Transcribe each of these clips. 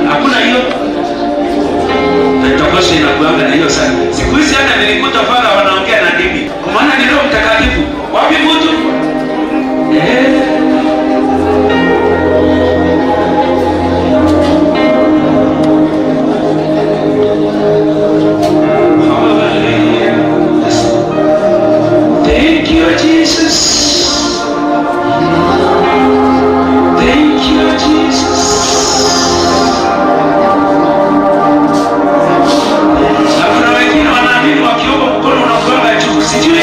Hakuna hiyo. Natokosha inakuanga na hiyo sana. Siku hizi hata nilikuta fara wanaongea na dini. Kwa maana ni Roho Mtakatifu. Wapi mtu? Thank you, Jesus. Thank you, Jesus. Na kuna wengine wanaamini wakiomba mkono unakuanga juu. Sijui.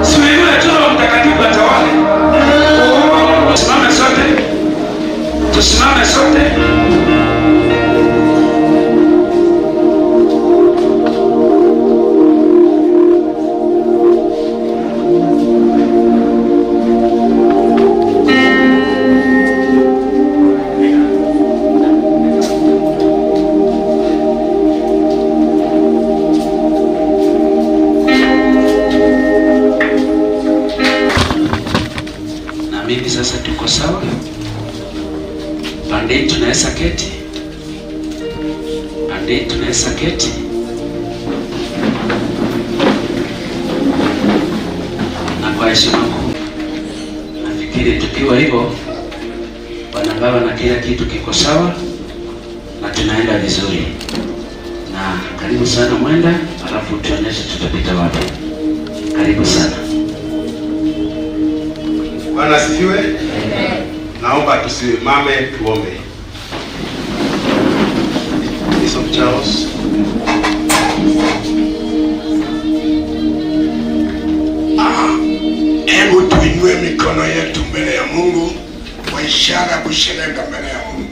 Siwe yule tu Roho Mtakatifu atawale. Tusimame sote. Tusimame sote. Mimi sasa tuko sawa. Pande tunaweza keti. Pande tunaweza keti. Na kwa heshima kuu, nafikiri tukiwa hivyo wanagawa na kila kitu kiko sawa na tunaenda vizuri. Na karibu sana Mwenda, alafu tuonyeshe tutapita wapi. Karibu sana. Bwana asifiwe. Naomba tusimame tuombe. Bishop Charles. Hebu tuinue mikono yetu mbele ya Mungu kwa ishara ya kushereka mbele ya Mungu.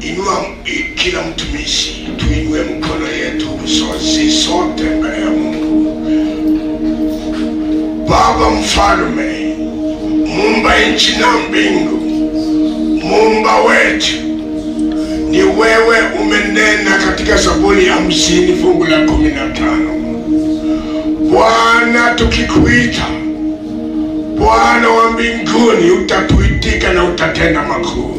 Inua kila mtumishi, tuinue mikono yetu sote mbele ya Mungu. Baba Mfalme, Muumba nchi na mbingu, Muumba wetu, ni wewe umenena katika Zaburi 50 fungu la 15. Bwana, tukikuita Bwana wa mbinguni, utatuitika na utatenda makuu.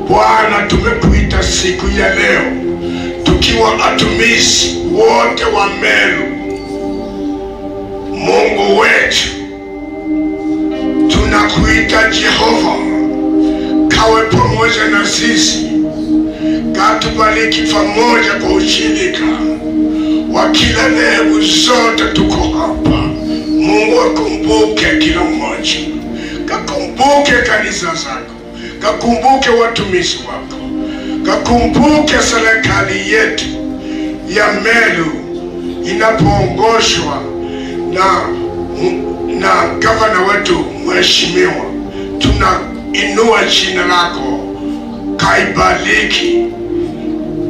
Bwana, tumekuita siku ya leo tukiwa watumishi wote wa Meru. Mungu wetu, tunakuita Jehova, kawe pamoja na sisi, katubariki pamoja kwa ushirika wa kila dhehebu zote tuko hapa. Mungu akumbuke kila mmoja, kakumbuke kanisa zako, kakumbuke watumishi wako, kakumbuke serikali yetu ya Meru inapoongozwa na gavana wetu mheshimiwa. Tunainua jina lako, kaibariki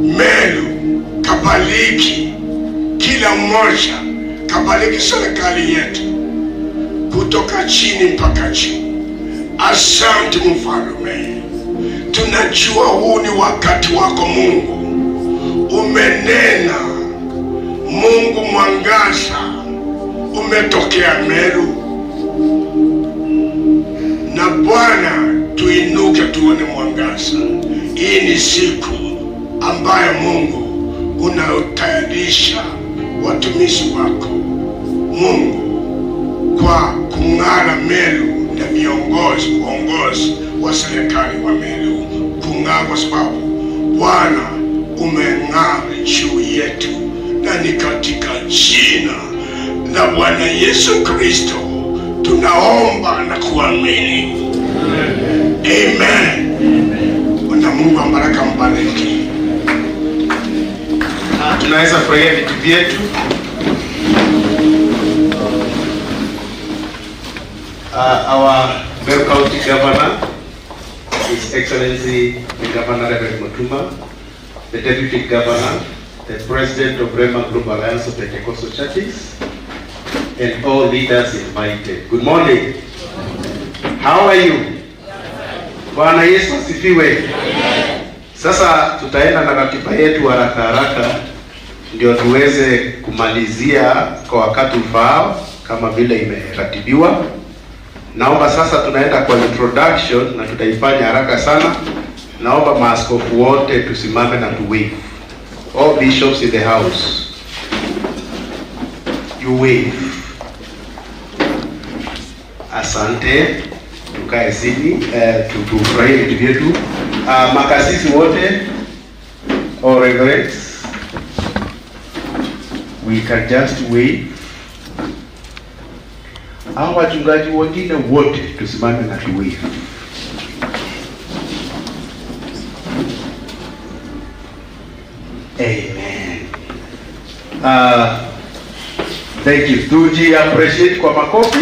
Meru, kabariki kila mmoja, kabariki serikali yetu kutoka chini mpaka juu. Asante Mfalme, tunajua huu ni wakati wako Mungu. Umenena Mungu, mwangaza umetokea Meru, na Bwana tuinuke tuone mwangaza. Hii ni siku ambayo Mungu unautayarisha watumishi wako Mungu kwa kung'ara Meru na uongozi wa serikali wa Meru kung'ara, kwa sababu Bwana umeng'ara juu yetu, na ni katika jina la Bwana Yesu Kristo tunaomba na kuamini. Amen. Na Mungu ambaraka mbariki. Tunaweza furahia vitu vyetu. Our Meru County Governor, His Excellency the Governor Reverend Mutuma, the Deputy Governor, the President of Rema Global Alliance of Pentecostal Churches, and all leaders invited. Good morning. How are you? Bwana Yesu asifiwe. Sasa tutaenda na ratiba yetu haraka haraka ndio tuweze kumalizia kwa wakati ufaao kama vile imeratibiwa. Naomba sasa tunaenda kwa introduction na tutaifanya haraka sana. Naomba maaskofu wote tusimame na tu wave. All bishops in the house, you wave. Asante. Tukae chini tufurahie vitu vyetu. Makasisi wote, all reverends, we can just wave. Hao wachungaji wengine wote tusimame na tu wave. Amen. Thank you. Tuji appreciate kwa makofi.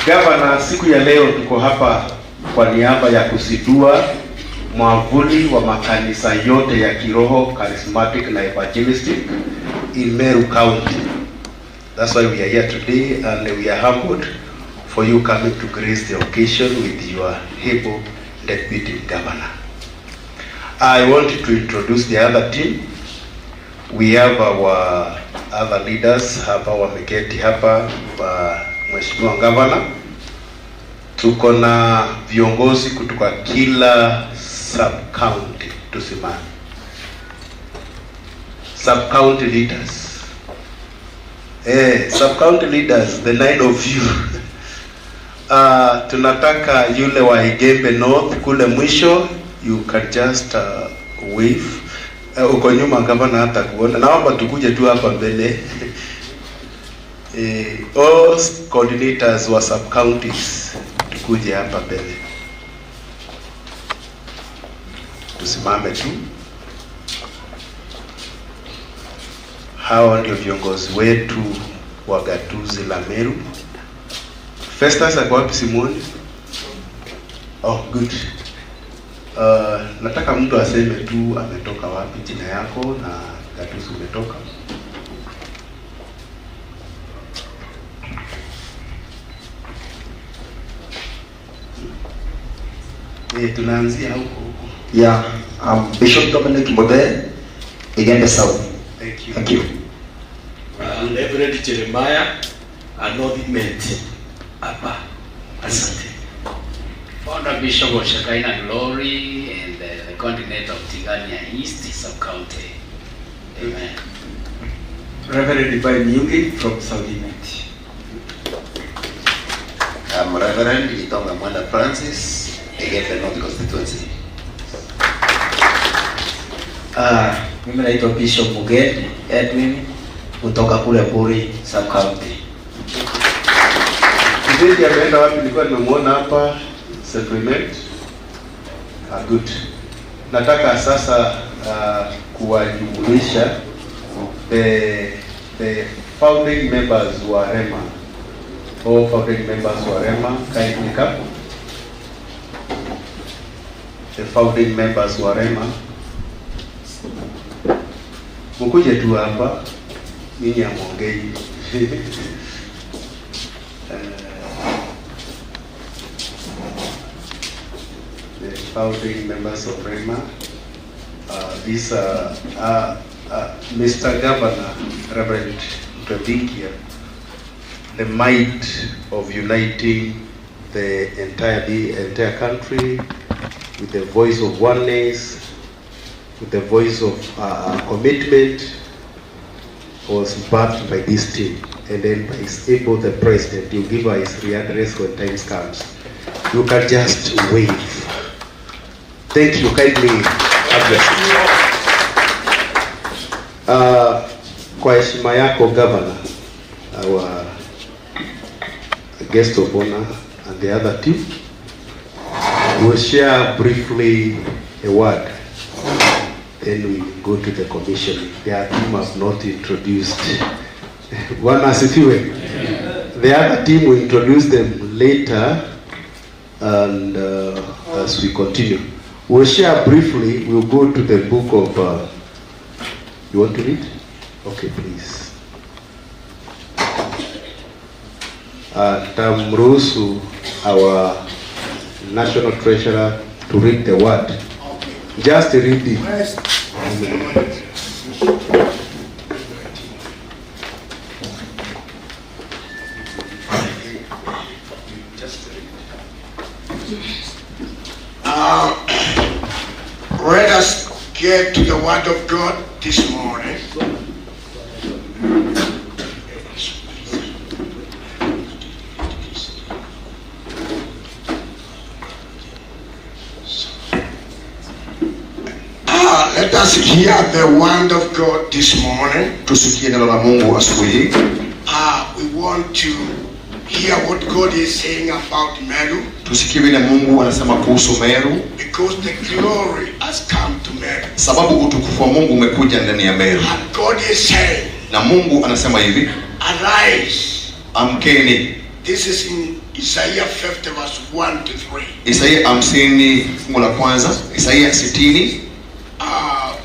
Gavana, siku ya leo tuko hapa kwa niaba ya kuzindua mwavuli wa makanisa yote ya kiroho, charismatic na evangelistic in Meru County. That's why we are here today, and we are humbled for you coming to grace the occasion with your able deputy governor. I want to introduce the other team. We have our other leaders hapa wameketi hapa. Mheshimiwa Governor, tuko na viongozi kutoka kila sub county. Tusimame. Sub county leaders. Sub county leaders, the 9 of you. Tunataka yule wa Igembe North kule mwisho, you can just wave. Uko nyuma Governor hata kuona. Naomba tukuje tu hapa mbele. All coordinators wa sub counties tukuje hapa mbele. Tusimame tu. Hawa ndio viongozi wetu wa gatuzi la Meru. Festus ako wapi Simoni? Oh, good. Nataka mtu aseme tu ametoka wapi, jina yako na gatuzi umetoka. Tunaanzia huko. Yeah, Bishop Dominic Mode, Igembe South. Thank you. Thank you. Reverend Jeremiah Anodiment Abba. Asante. Founder Bishop of Shekinah Glory and the coordinator of Tigania East Sub-County. Amen. Reverend Divine Nyungi from Southiment. I'm Reverend Itonga Mwanda Francis, Igembe North Constituency. Mimi naitwa Bishop Mugeni Edwin kutoka kule Buri Sub County. Kizidi ameenda wapi? Nilikuwa nimemuona hapa settlement. Good. Nataka sasa kuwajumuisha the founding members wa Rema. All founding members wa Rema, kindly come. The founding members wa Rema. Mkuje tu hapa, ninyi amongei. The founding members of Rema. These are Mr. Governor, Reverend Mutabikia, the might of uniting the entire country with the voice of oneness, with the voice of commitment, was birthed by this team, and then by his able the president, you give us his readdress when time comes. You can just wave. Thank you, kindly address. Kwa heshima yako Governor, our guest of honor and the other team, will share briefly a word. Then we go to the commission. Their team has not introduced. Bwana asifiwe. The other team will introduce them later, and as we continue, we'll share briefly. We'll go to the book of. You want to read? Okay, please. Tamruhusu our national treasurer to read the word. Just read it. Let us get to the Word of God this morning. Let us hear the Word of God this morning. Tusikie neno la Mungu asubuhi hii. We want to hear what God is saying about Meru. Tusikie vile Mungu anasema kuhusu Meru. Because the glory has come to Meru. Sababu utukufu wa Mungu umekuja ndani ya Meru. And God is saying, na Mungu anasema hivi, arise. Amkeni. This is in Isaiah 50 verse 1 to 3. Isaiah 50 fungu la kwanza, Isaiah 60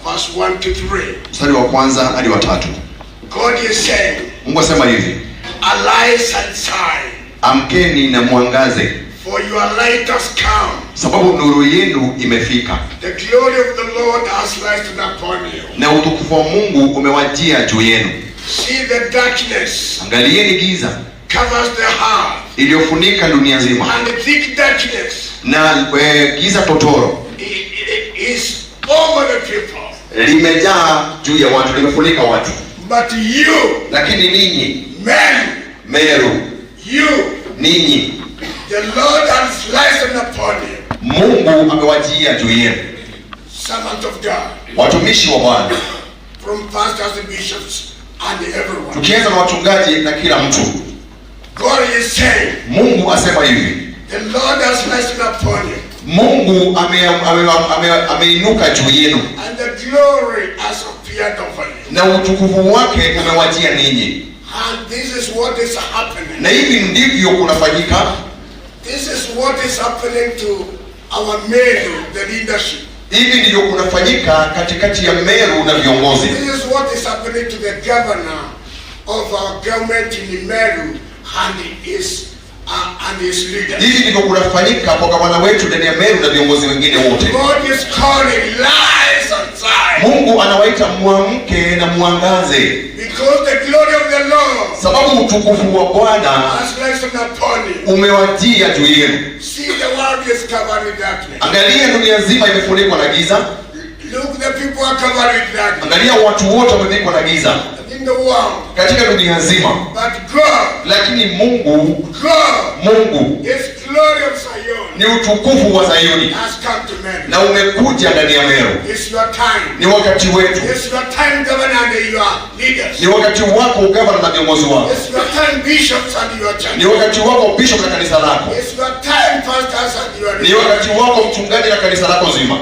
verse 1 to 3. mstari wa kwanza hadi wa 3. God is saying, Mungu anasema hivi, arise and shine, amkeni na mwangaze, for your light has come. sababu nuru yenu imefika. The glory of the Lord has lighted upon you. Na utukufu wa Mungu umewajia juu yenu. See the darkness Angalieni giza covers the heart, iliyofunika dunia nzima, and the thick darkness na giza totoro is over the people. limejaa juu ya watu, limefunika watu. But you, Lakini ninyi Meru, you, ninyi, the Lord has lighted upon you. Mungu amewajia juu yenu. Servant of God, Watumishi wa Bwana, from pastors and bishops and everyone. tukianza na wachungaji na kila mtu. God is saying, Mungu asema hivi, the Lord has lighted upon you. Mungu ameinuka juu yenu, And the glory has appeared over you. na utukufu wake umewajia ninyi. And this is what is happening. Na hivi ndivyo kunafanyika. This is what is happening to our Meru, the leadership. Hivi ndivyo kunafanyika katikati ya Meru na viongozi. This is what is happening to the governor of our government in Meru and his leaders. Hivi ndivyo kunafanyika kwa gavana wetu ndani ya Meru na viongozi wengine wote. God is calling rise and shine. Mungu anawaita muamke na muangaze. Because the glory of the Lord Sababu utukufu wa Bwana has rested upon you. umewajia juu yenu. See, the world is covered with darkness. Angalia dunia nzima imefunikwa na giza. Look, the people are covered with darkness. Angalia watu wote wamefunikwa na giza In the world. katika dunia nzima. But God, Lakini Mungu His glory of Zion ni utukufu wa Zayuni has come to Meru. na umekuja ndani ya Meru. It's your time. Ni wakati wetu. It's your time, governor and your leaders. Ni wakati wako gavana na viongozi wako. It's your time, bishops and your church. Ni wakati wako bishop na kanisa lako. It's your time, pastors and your Ni wakati wako mchungaji na kanisa lako zima.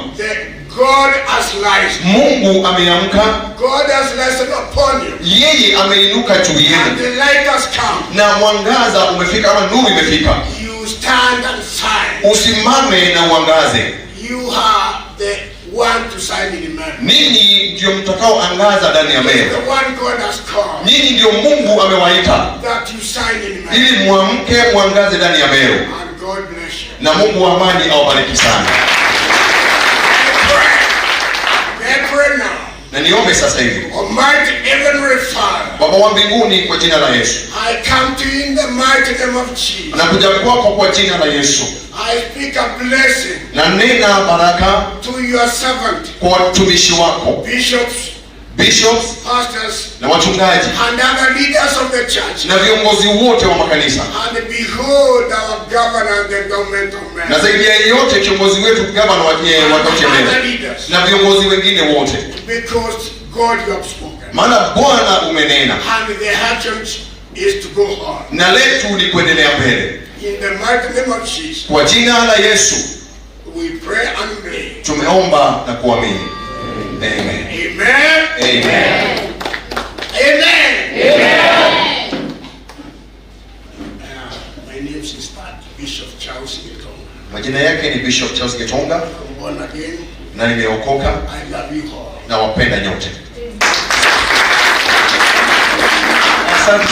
God has light. Mungu ameamka. God has lighted upon you. Yeye ameinuka juu And yenu. the light has come. Na mwangaza umefika, ama nuru imefika. You stand and shine. Usimame na uangaze. You are the one to shine in the man. Ninyi ndio mtakao angaza ndani ya Meru. The one God has called. Ninyi ndio Mungu amewaita That you shine in the man. ili muamke mwangaze ndani ya Meru. And God bless you. Na Mungu wa amani awabariki sana. Pray now. Na niombe sasa hivi. Almighty Heavenly Father, Baba wa mbinguni, kwa jina la Yesu, I come to you in the mighty name of Jesus. nakuja kwako kwa jina la Yesu. I speak a blessing Na nena baraka to your servant, kwa watumishi wako, bishops pastors, na wachungaji and other leaders of the church. na viongozi wote wa makanisa, And behold our governor and the government of men. na zaidi ya yote kiongozi wetu gavana wa kaunti ya Meru na viongozi wengine wote, Because God you have spoken. maana Bwana umenena And the action is to go on. na letu ni kuendelea mbele. In the mighty name of Jesus, Kwa jina la Yesu we pray and believe. tumeomba na kuamini. Amen. Amen. Amen. Amen. Amen. My name is Bishop Charles Gitonga. Majina yake ni Bishop Charles Gitonga. I'm born again. Na nimeokoka. I love you all. Na wapenda nyote. Asante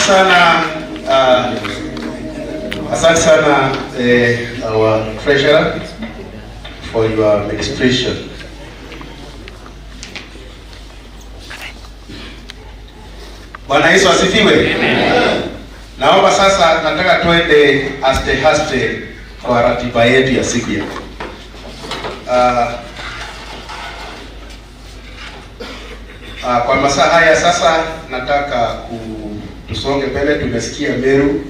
sana, our treasurer for your administration. Bwana Yesu asifiwe. Naomba sasa, nataka tuende haste kwa ratiba yetu ya siku ya kwa masaa haya sasa, nataka tusonge mbele. Tumesikia Meru,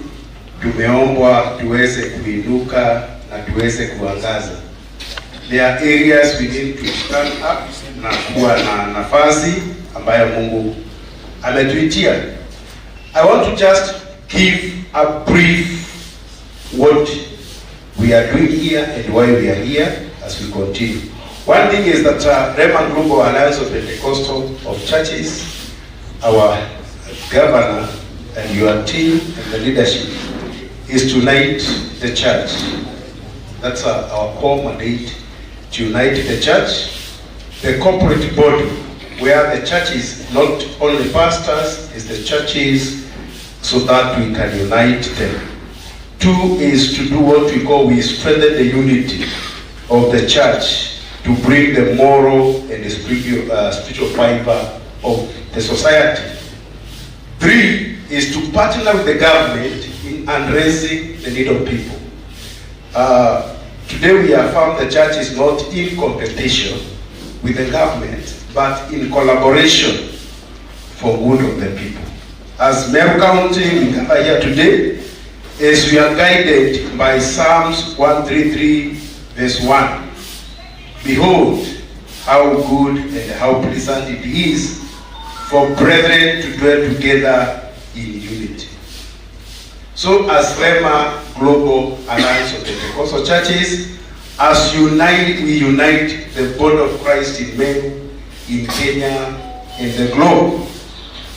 tumeombwa tuweze kuinuka na tuweze kuangaza. There are areas we need to stand up na kuwa na nafasi ambayo Mungu ametuitia. I want to just give a brief what we are doing here and why we are here as we continue. One thing is that Rema Global Alliance of Pentecostal of Churches, our governor and your team and the leadership is to unite the church. That's our core mandate, to unite the church, the corporate body, where the church is not only pastors, is the churches, so that we can unite them. Two is to do what we call, we strengthen the unity of the church to bring the moral and the spiritual fiber of the society. Three is to partner with the government in addressing the need of people. Today we affirm the church is not in competition with the government, but in collaboration for good of the people. As Meru County, we gather here today as we are guided by Psalms 133 verse 1. Behold, how good and how pleasant it is for brethren to dwell together in unity. So as Rema Global Alliance of Pentecostal Churches, as we unite the body of Christ in Meru, in Kenya, in the globe.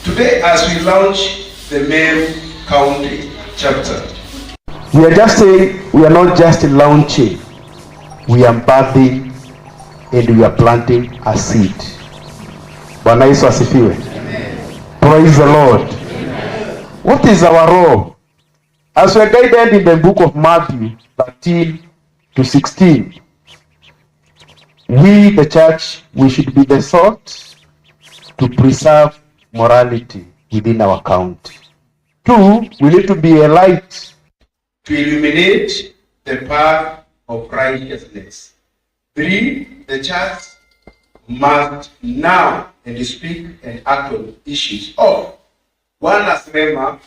Today, as we launch the Meru County chapter, we are just saying, we are not just launching, we are birthing and we are planting a seed. Bwana Yesu asifiwe. Praise the Lord. Amen. What is our role? As we are guided in the book of Matthew 13 to 16, we, the church, we should be the salt to preserve morality within our county. Two, we need to be a light to illuminate the path of righteousness. Three, the church must now and speak and act on issues of one. As Rema,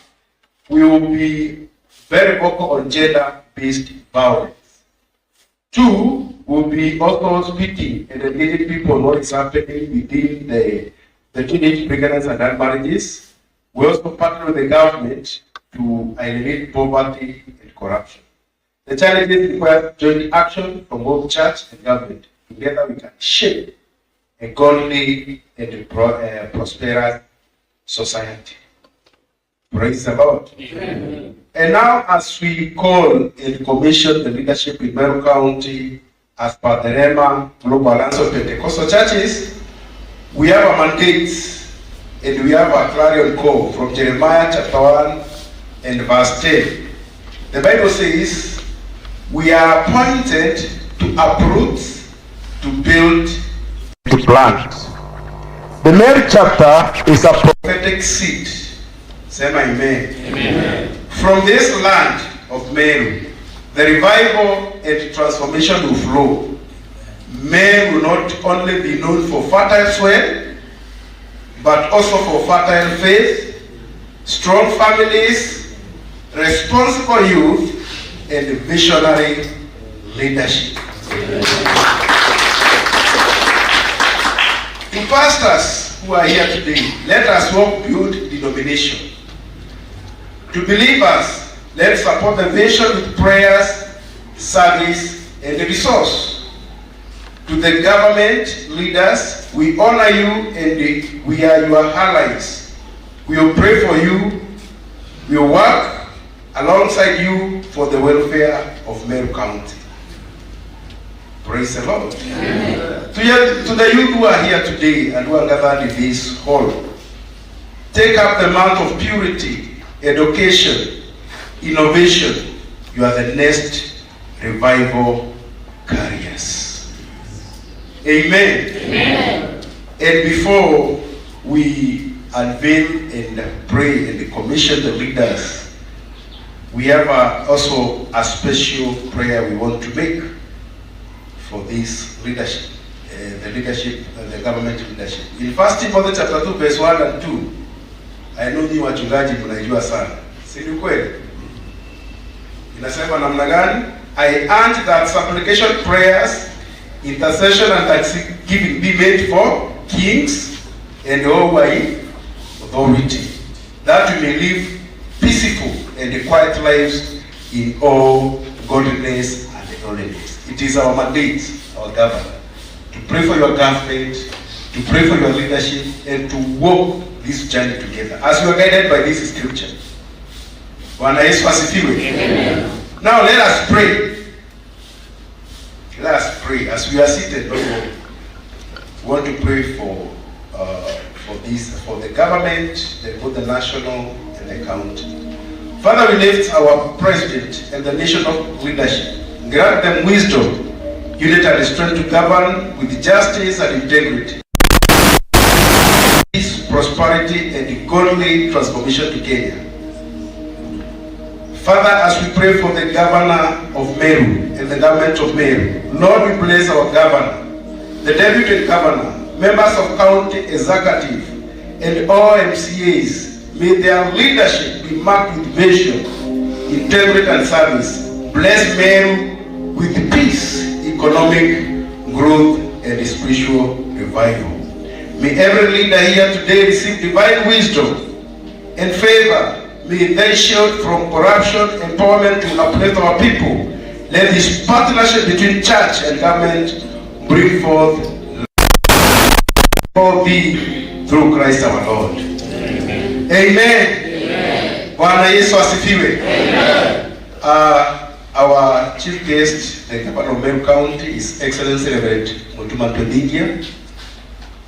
we will be very vocal on gender-based violence. Two, we'll be also speaking and engaging people on what is happening within the teenage pregnancies and marriages. We also partner with the government to eliminate poverty and corruption. The challenges require joint action from both church and government. Together we can shape a godly and prosperous society. Praise the Lord. Amen. And now, as we call and commission the leadership in Meru County as per the Rema Global Alliance of Pentecostal Churches, we have a mandate and we have a clarion call from Jeremiah chapter 1 and verse 10. The Bible says, we are appointed to uproot, to build, to plant. The Meru chapter is a prophetic seed. Say my amen. Amen. From this land of Meru, the revival and transformation will flow. Meru will not only be known for fertile soil, but also for fertile faith, strong families, responsible youth, and visionary leadership. To pastors who are here today, let us work build denomination. To believers, let's support the vision with prayers, service, and resource. To the government leaders, we honor you and we are your allies. We will pray for you. We will work alongside you for the welfare of Meru County. Praise the Lord. Amen. To the youth who are here today and who are gathered in this hall, take up the month of purity, education, innovation. You are the next revival carriers. Amen. Amen. And before we unveil and pray and commission the leaders we have also a special prayer we want to make for this leadership, the government leadership. In 1 Timothy chapter 2 verse 1 and 2, I know ni wachungaji mnajua sana, si ni kweli? Inasema namna gani? I urge that supplication, prayers, intercession and thanksgiving be made for kings and all who are in authority, that we may live peaceful and quiet lives in all godliness and holiness. It is our mandate, our governor, to pray for your government, to pray for your leadership, and to walk this journey together as you are guided by this scripture. Bwana Yesu asifiwe. Amen. Now let us pray. Let us pray as we are seated. We want to pray for the government, both the national and the county. Father, we lift our president and the nation of leadership. Grant them wisdom, unity and strength to govern with justice and integrity, peace, prosperity, and godly transformation to Kenya. Father, as we pray for the governor of Meru and the government of Meru, Lord, we bless our governor, the deputy governor, members of county executive, and all MCAs. May their leadership be marked with vision, integrity, and service. Bless Meru with peace, economic growth, and spiritual revival. May every leader here today receive divine wisdom and favor. May they shield from corruption, empowerment to uplift our people. Let this partnership between church and government bring forth for thee through Christ our Lord. Amen. Amen. Bwana Yesu asifiwe. Amen. Our chief guest, the governor of Meru County, His Excellency Reverend Mutuma Ntwedingia.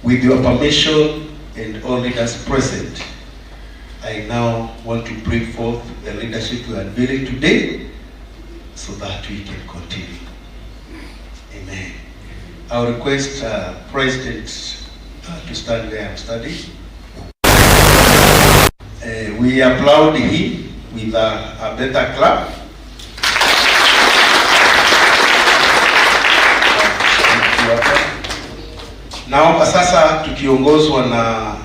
With your permission and all leaders present, I now want to bring forth the leadership we are unveiling today so that we can continue. Amen. I'll request President to stand where I'm standing. We applaud him with a better clap. Naomba sasa tukiongozwa na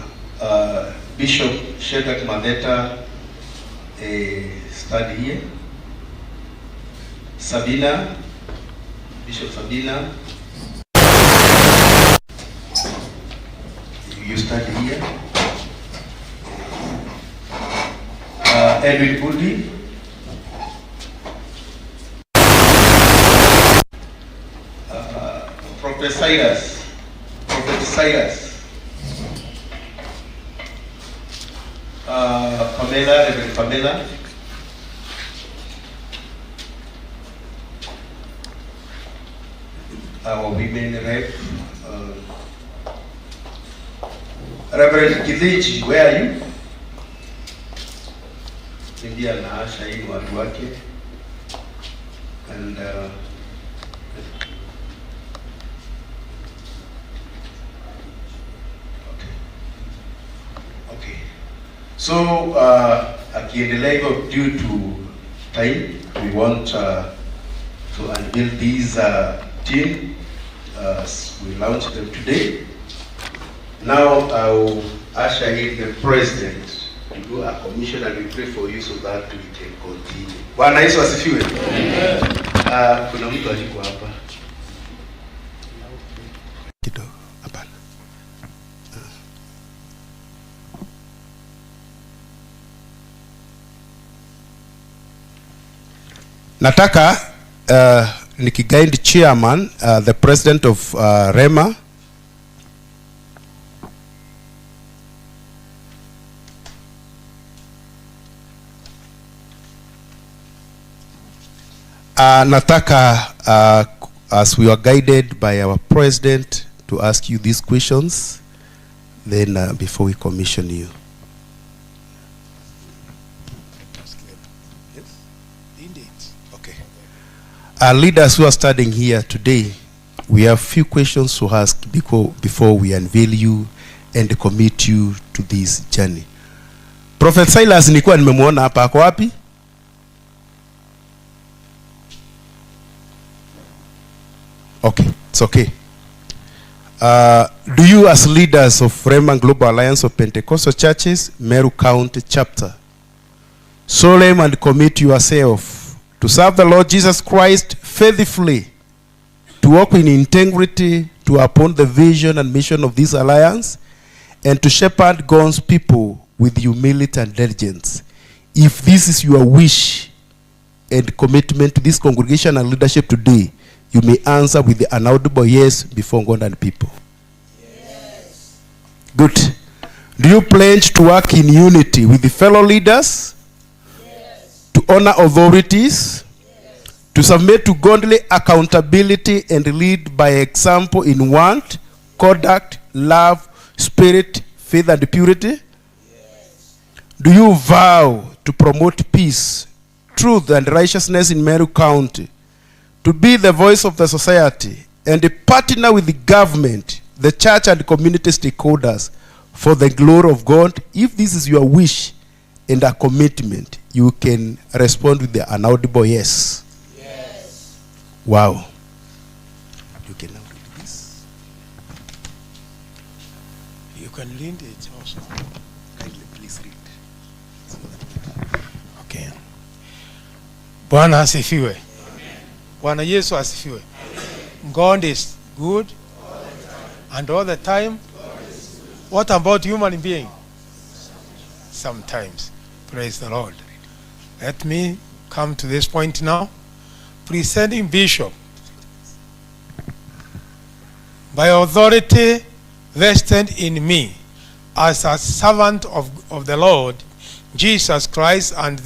Bishop Shedrack Madeta study here. Sabina, Bishop Sabina, you study here. Edwin Budi, Prophet Cyrus, Pamela, Reverend Pamela, our women rep, Reverend Kilechi, where are you? India na Asha hii watu wake, and okay. So akiendelea hivyo, due to time, we want to unveil these team. We launch them today. Now I will usher in the president to do a commission, and we pray for you so that we can continue. Bwana Yesu asifiwe. Kuna mtu aliko hapa kidogo. Hapana. Nataka nikiguide chairman, the president of Rema, nataka as we are guided by our president to ask you these questions, then before we commission you. Yes, indeed. Okay. Leaders who are studying here today, we have few questions to ask before we unveil you and commit you to this journey. Prophet Silas nilikuwa nimemuona hapa, ako wapi? Okay, it's okay. Do you, as leaders of Rema Global Alliance of Pentecostal Churches, Meru County Chapter, solemn and commit yourself to serve the Lord Jesus Christ faithfully, to walk in integrity, to uphold the vision and mission of this alliance, and to shepherd God's people with humility and diligence? If this is your wish and commitment to this congregation and leadership today, you may answer with the inaudible yes before God and people. Yes. Good. Do you pledge to work in unity with the fellow leaders? Yes. To honor authorities? Yes. To submit to godly accountability and lead by example in word, conduct, love, spirit, faith, and purity? Yes. Do you vow to promote peace, truth, and righteousness in Meru County, to be the voice of the society, and a partner with the government, the church, and community stakeholders for the glory of God? If this is your wish and a commitment, you can respond with the inaudible yes. Yes. Wow. You can now read this. You can read it also. Kindly, please read. Okay. Bwana asifiwe. Bwana Yesu asifiwe. God is good and all the time. What about human being? Sometimes. Praise the Lord. Let me come to this point now. Presenting Bishop, by authority vested in me as a servant of the Lord Jesus Christ, and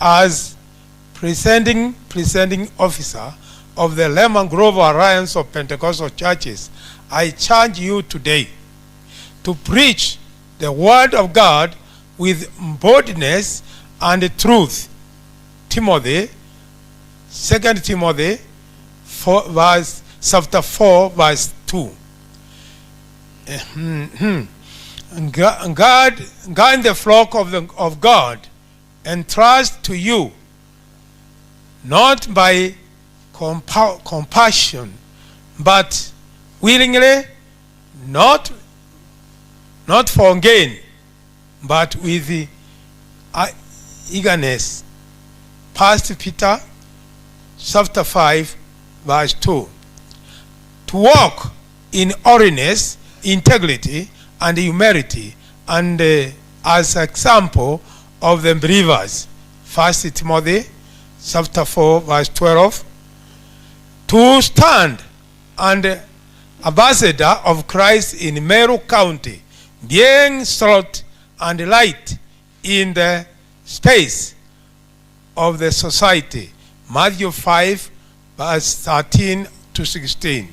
as presenting officer of the Lemon Grove Alliance of Pentecostal Churches, I charge you today to preach the word of God with boldness and truth. Timothy, 2 Timothy chapter 4, verse 2. Guard the flock of God, and trust to you, not by compassion, but willingly, not for gain, but with eagerness. 1 Peter chapter 5, verse 2. To walk in holiness, integrity, and humility, and as example of the believers. 1 Timothy chapter 4, verse 12. To stand and ambassador of Christ in Meru County, being salt and light in the space of the society. Matthew 5, verse 13 to 16.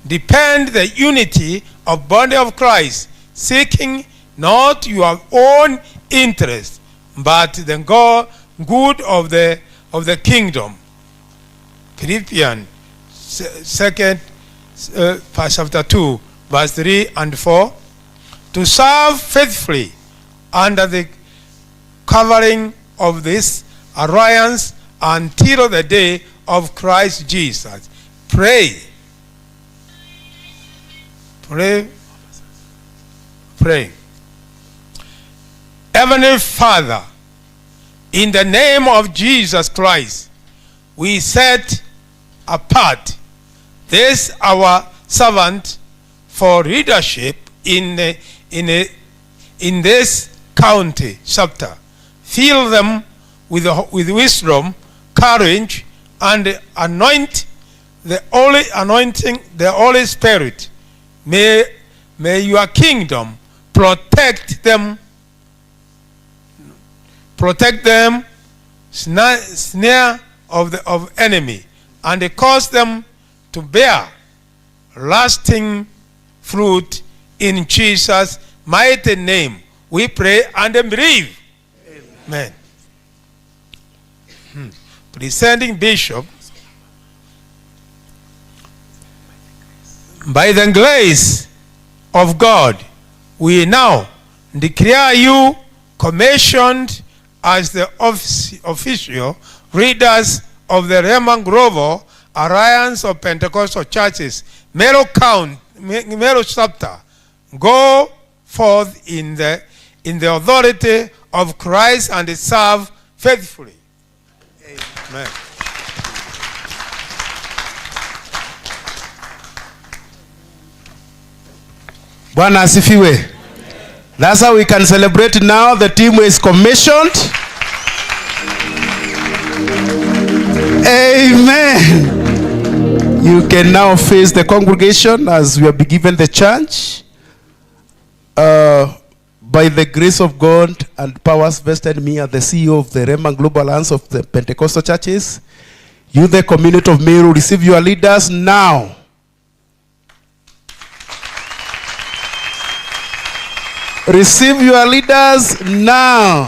Depend the unity of body of Christ, seeking not your own interest, but the good of the kingdom. Philippians chapter 2, verse 3 and 4. To serve faithfully under the covering of this alliance until the day of Christ Jesus. Pray. Heavenly Father, in the name of Jesus Christ, we set apart this our servant for leadership in this county chapter. Fill them with wisdom, courage, and anointing the Holy Spirit. May your kingdom protect them, snare of enemy, and cause them to bear lasting fruit. In Jesus' mighty name, we pray and believe. Amen. Presenting Bishop, by the grace of God, we now declare you commissioned as the official readers of the Lemon Grove Alliance of Pentecostal Churches, Meru chapter, go forth in the authority of Christ and serve faithfully. Amen. Bwana asifiwe. That's how we can celebrate now. The team is commissioned. Amen. You can now face the congregation as we have been given the church. By the grace of God and powers vested in me as the CEO of the Rema Global Alliance of the Pentecostal Churches, you, the community of Meru, receive your leaders now. Receive your leaders now.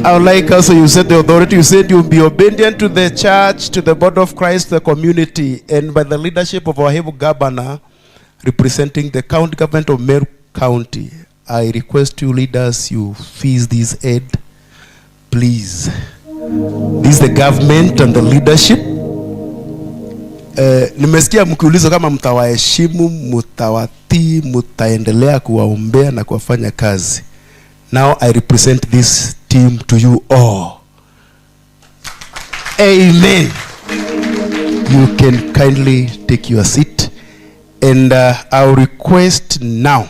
I would like also, you said the authority, you said you'll be obedient to the church, to the body of Christ, the community, and by the leadership of our Hebu Governor, representing the county government of Meru County. I request you leaders, you fees this aid, please. This is the government and the leadership. Nimesikia mkiulizwa kama mtawaheshimu, mtawatii, mtaendelea kuwaombea na kuwafanya kazi. Now I represent this team to you all. Amen. You can kindly take your seat. And I'll request now.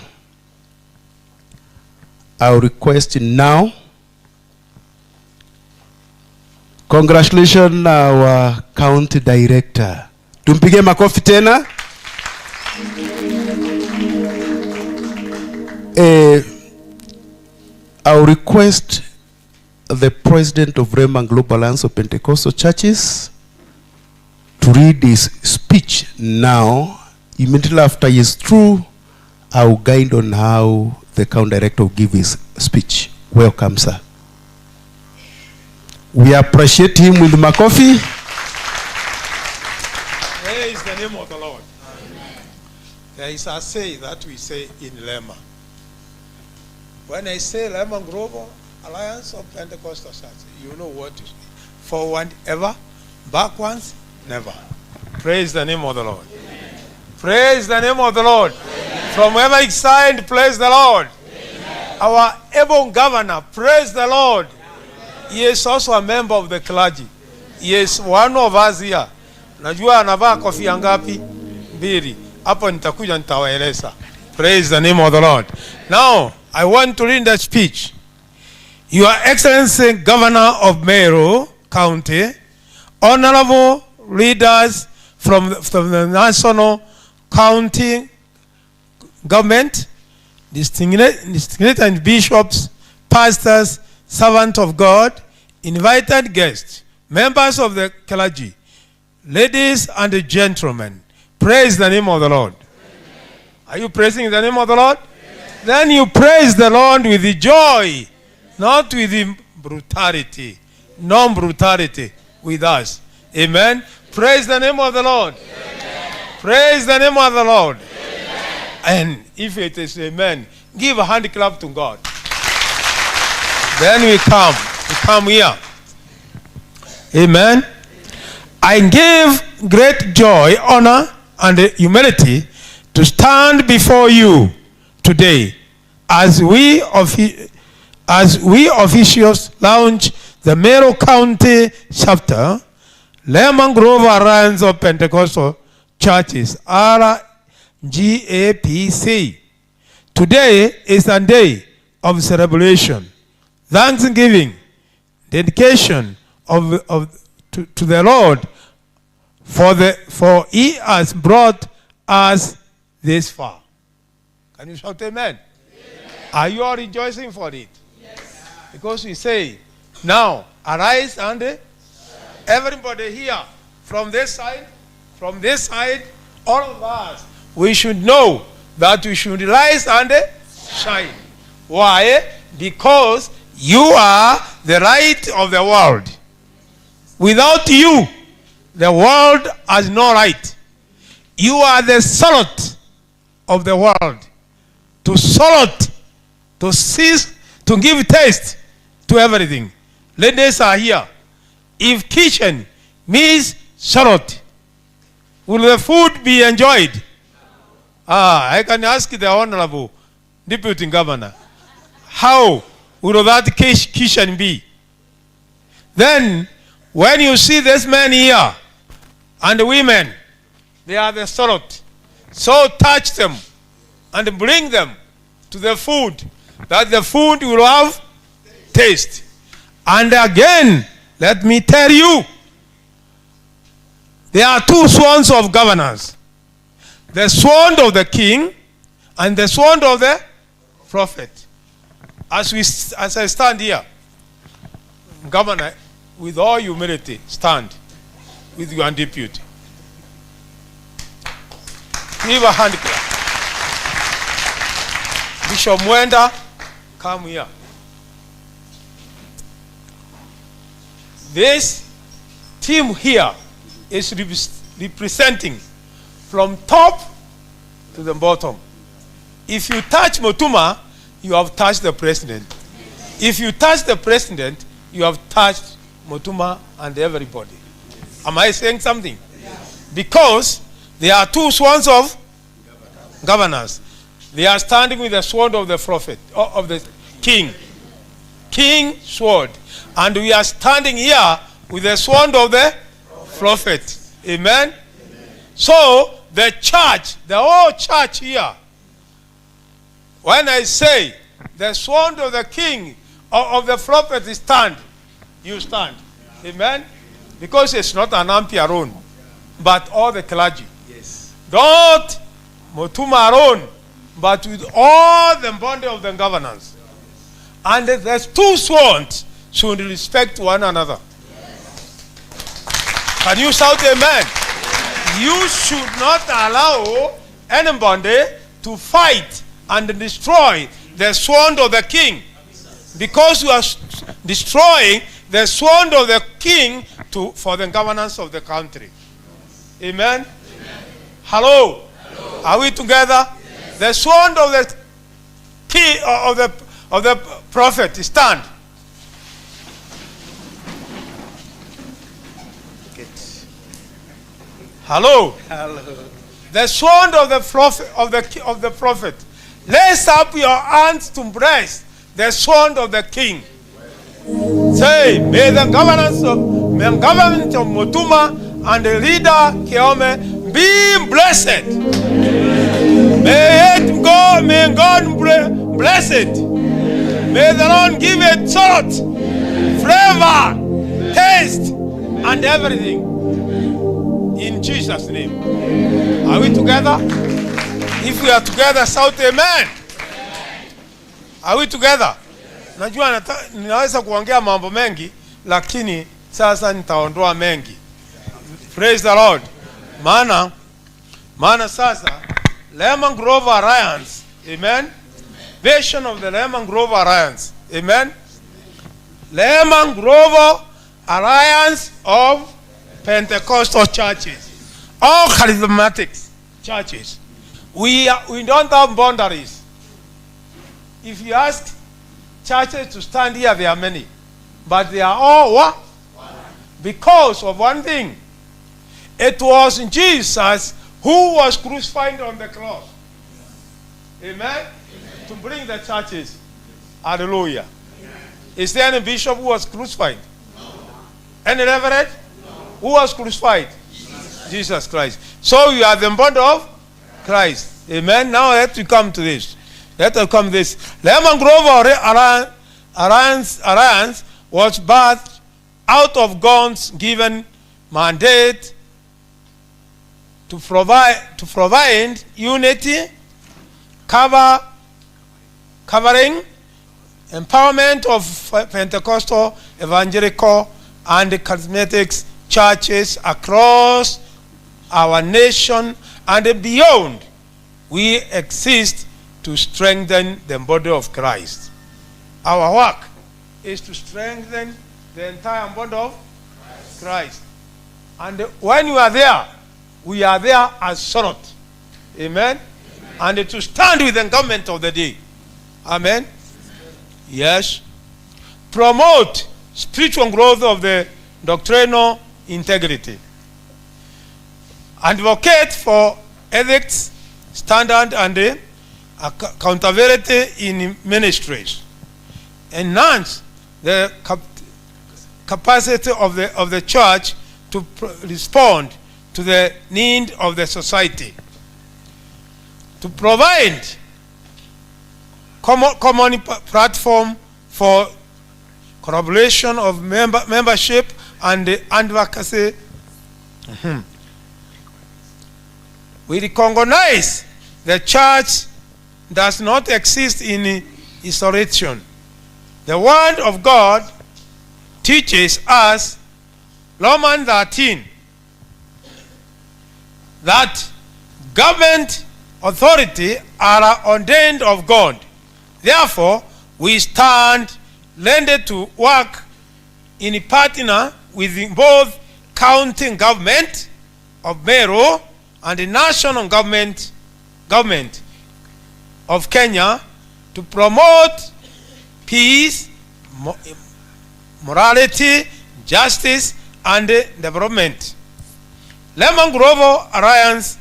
Congratulations our county director. Tumpige makofi tena. I'll request the president of Rema Global Alliance of Pentecostal Churches to read his speech now. Immediately after he is through, I will guide on how the county director will give his speech. Welcome, sir. We appreciate him with makofi. Praise the name of the Lord. Amen. There is a say that we say in Lema. When I say Rema Global Alliance of Pentecostal Churches, you know what to say. Forward ever, backwards never. Praise the name of the Lord. Amen. Praise the name of the Lord. Amen. From every side, praise the Lord. Amen. Our able governor, praise the Lord. Amen. He is also a member of the clergy. He is one of us here. Najua anavaa kofia ngapi? Mbili. Hapo nitakuja nitawaeleza. Praise the name of the Lord. Now, I want to read the speech. Your Excellency Governor of Meru County, honorable leaders from the national county government, distinguished bishops, pastors, servants of God, invited guests, members of the clergy, ladies and gentlemen, praise the name of the Lord. Amen. Are you praising the name of the Lord? Amen. Then you praise the Lord with the joy, not with the brutality, non-brutality with us. Amen. Praise the name of the Lord. Amen. Praise the name of the Lord. Amen. And if it is amen, give a hand clap to God. Then we come here. Amen. I give great joy, honor, and humility to stand before you today as we officials launch the Meru County chapter, Lemon Grove Alliance of Pentecostal Churches, RGAPC. Today is a day of celebration, thanksgiving, dedication to the Lord for He has brought us this far. Can you shout amen? Amen. Are you all rejoicing for it? Yes. Because we say, now arise and everybody here, from this side, all of us, we should know that we should rise and shine. Why? Because you are the light of the world. Without you, the world has no light. You are the salt of the world. To salt, to cease, to give taste to everything. Ladies are here. if kitchen means salad, will the food be enjoyed? I can ask the Honorable Deputy Governor, how will that kitchen be? Then, when you see this men here and the women, they are the salad. So touch them and bring them to the food, that the food will have taste. And again, let me tell you, there are two swans of governors. The swan of the king and the swan of the prophet. As I stand here, Governor, with all humility, stand with your deputy. Give a hand clap. Bishop Mwenda, come here. This team here is representing from top to the bottom. If you touch Mutuma, you have touched the president. If you touch the president, you have touched Mutuma and everybody. Am I saying something? Yes. Because there are two swans of governors. They are standing with the sword of the prophet, of the king. King sword. And we are standing here with the sword of the prophet. Amen? Amen. So, the church, the whole church here, when I say the sword of the king, of the prophet is stand, you stand. Amen? Because it's not an ampere alone, but all the clergy. Yes. Not Mutuma alone, but with all the body of the governors. And there's two swans should respect one another. Can you shout amen? You should not allow anybody to fight and destroy the sword of the king, because you are destroying the sword of the king for the governance of the country. Amen? Amen. Hello? Hello? Are we together? Yes. The sword of the king of the prophet, stand. Hello? Hello. The sword of the prophet of the prophet. Raise up your hands to bless the sword of the king. Say, may the government of Mutuma and the leader Keome be blessed. May God bless it. May the Lord give it salt, flavor, taste, and everything. In Jesus' name. Are we together? If we are together, shout amen. Are we together? Najua ninaweza kuongea mambo mengi, lakini sasa nitaondoa mengi. Praise the Lord. Maana sasa Lemon Grove Alliance, amen. Vision of the Lemon Grove Alliance, amen. Lemon Grove Alliance of Pentecostal churches, all charismatic churches. We don't have boundaries. If you ask churches to stand here, there are many, but they are all what? Because of one thing. It was Jesus who was crucified on the cross. Amen? Amen. To bring the churches. Hallelujah. Amen. Is there any bishop who was crucified? No. Any reverend? No. Who was crucified? Jesus Christ. So you are the body of Christ. Amen. Now let us come to this. Let us come to this. Lemon Grove Alliance was birthed out of God's given mandate to provide unity, covering empowerment of Pentecostal, evangelical, and charismatic churches across our nation and beyond. We exist to strengthen the body of Christ. Our work is to strengthen the entire body of Christ. And when you are there, we are there as salt. Amen? Amen. And to stand with the government of the day. Amen? Yes. Promote spiritual growth of the doctrinal integrity. Advocate for ethics, standard, and accountability in ministries. Enhance the capacity of the church to respond to the need of the society. To provide common platform for collaboration of membership and advocacy. We recognize the church does not exist in isolation. The Word of God teaches us, Romans 13, that government authority are ordained of God. Therefore, we stand lended to work in partner with both county government of Meru and the national government of Kenya to promote peace, morality, justice, and development. Lemon Global Alliance,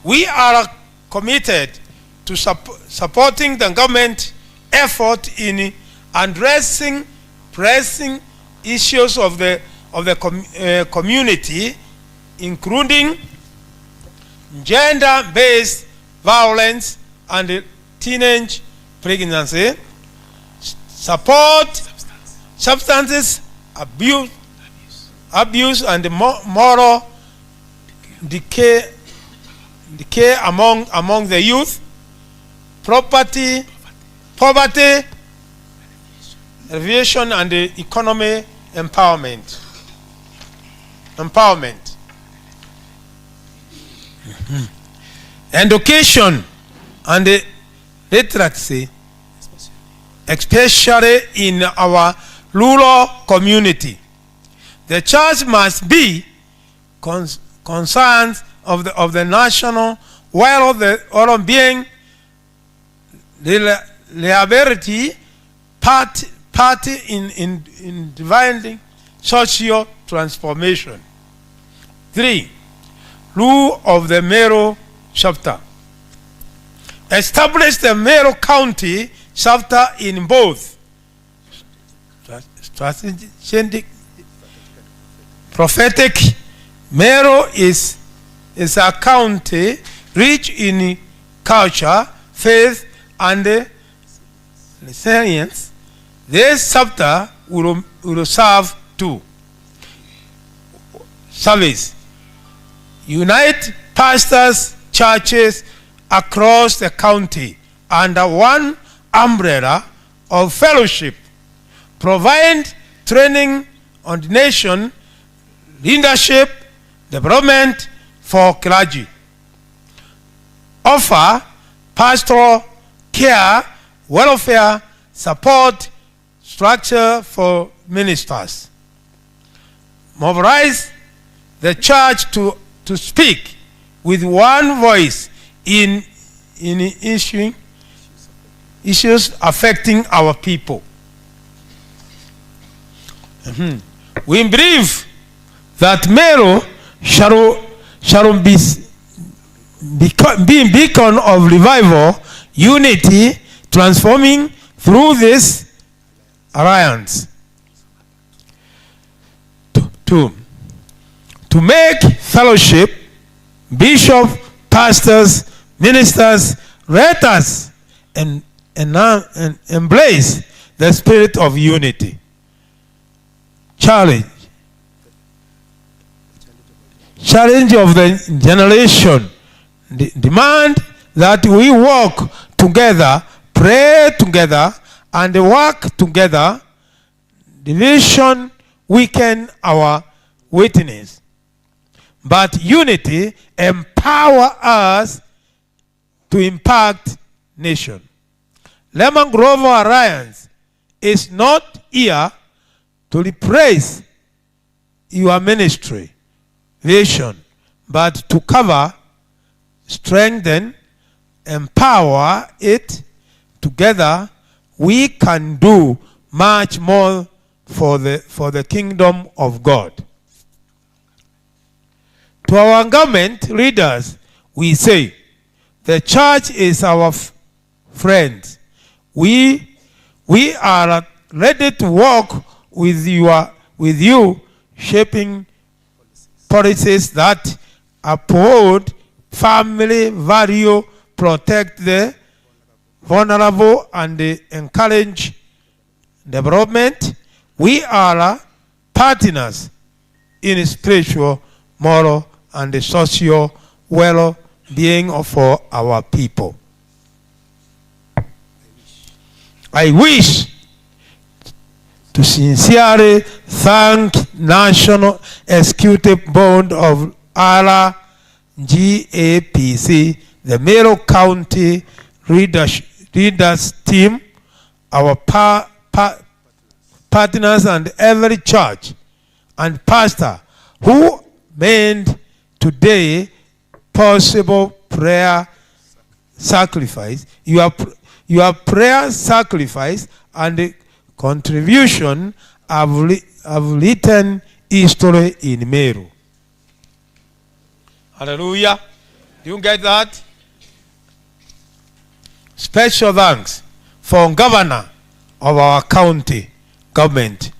we are committed to supporting the government effort in addressing pressing issues of the community, including gender-based violence and teenage pregnancy, support substances abuse and moral decay among the youth, poverty, alleviation, and economy empowerment. Education and literacy, especially in our rural community. The church must be concerned of the national well-being, reliability, party in dividing social transformation. 3. Rule of the Meru chapter. Establish the Meru County chapter in both strategic, prophetic. Meru is a county rich in culture, faith, and resilience. This chapter will serve to service, unite pastors, churches across the county under one umbrella of fellowship, provide training, ordination, leadership, development for clergy, offer pastoral care, welfare, support, structure for ministers, mobilize the church to speak with one voice in issues affecting our people. We believe that Meru shall be a beacon of revival, unity, transforming through this alliance. To make fellowship, bishop, pastors, ministers, let us and embrace the spirit of unity. Challenge of the generation. Demand that we walk together, pray together, and work together. Division weaken our witness, but unity empower us to impact nation. Lemon Global Alliance is not here to replace your ministry vision, but to cover, strengthen, empower it. Together we can do much more for the kingdom of God. To our government leaders, we say, the church is our friend. We are ready to work with you, shaping policies that uphold family value, protect the vulnerable, and encourage development. We are partners in spiritual, moral, and social well-being for our people. I wish to sincerely thank National Executive Board of RGAPC, the Mero County Leaders Team, our partners, and every church and pastor who made today possible prayer sacrifice. Your prayer sacrifice and contribution have written history in Meru. Hallelujah. Do you get that? Special thanks for Governor of our county government,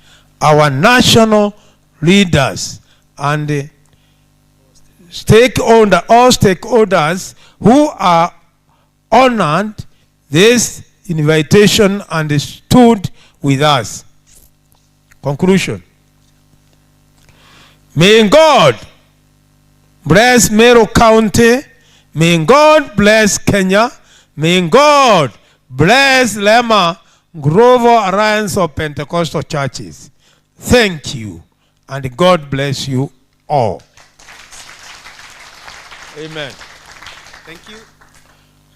our national leaders, and all stakeholders who are honored this invitation and stood with us. Conclusion. May God bless Meru County. May God bless Kenya. May God bless Lema Grover Alliance of Pentecostal Churches. Thank you, and God bless you all. Amen. Thank you.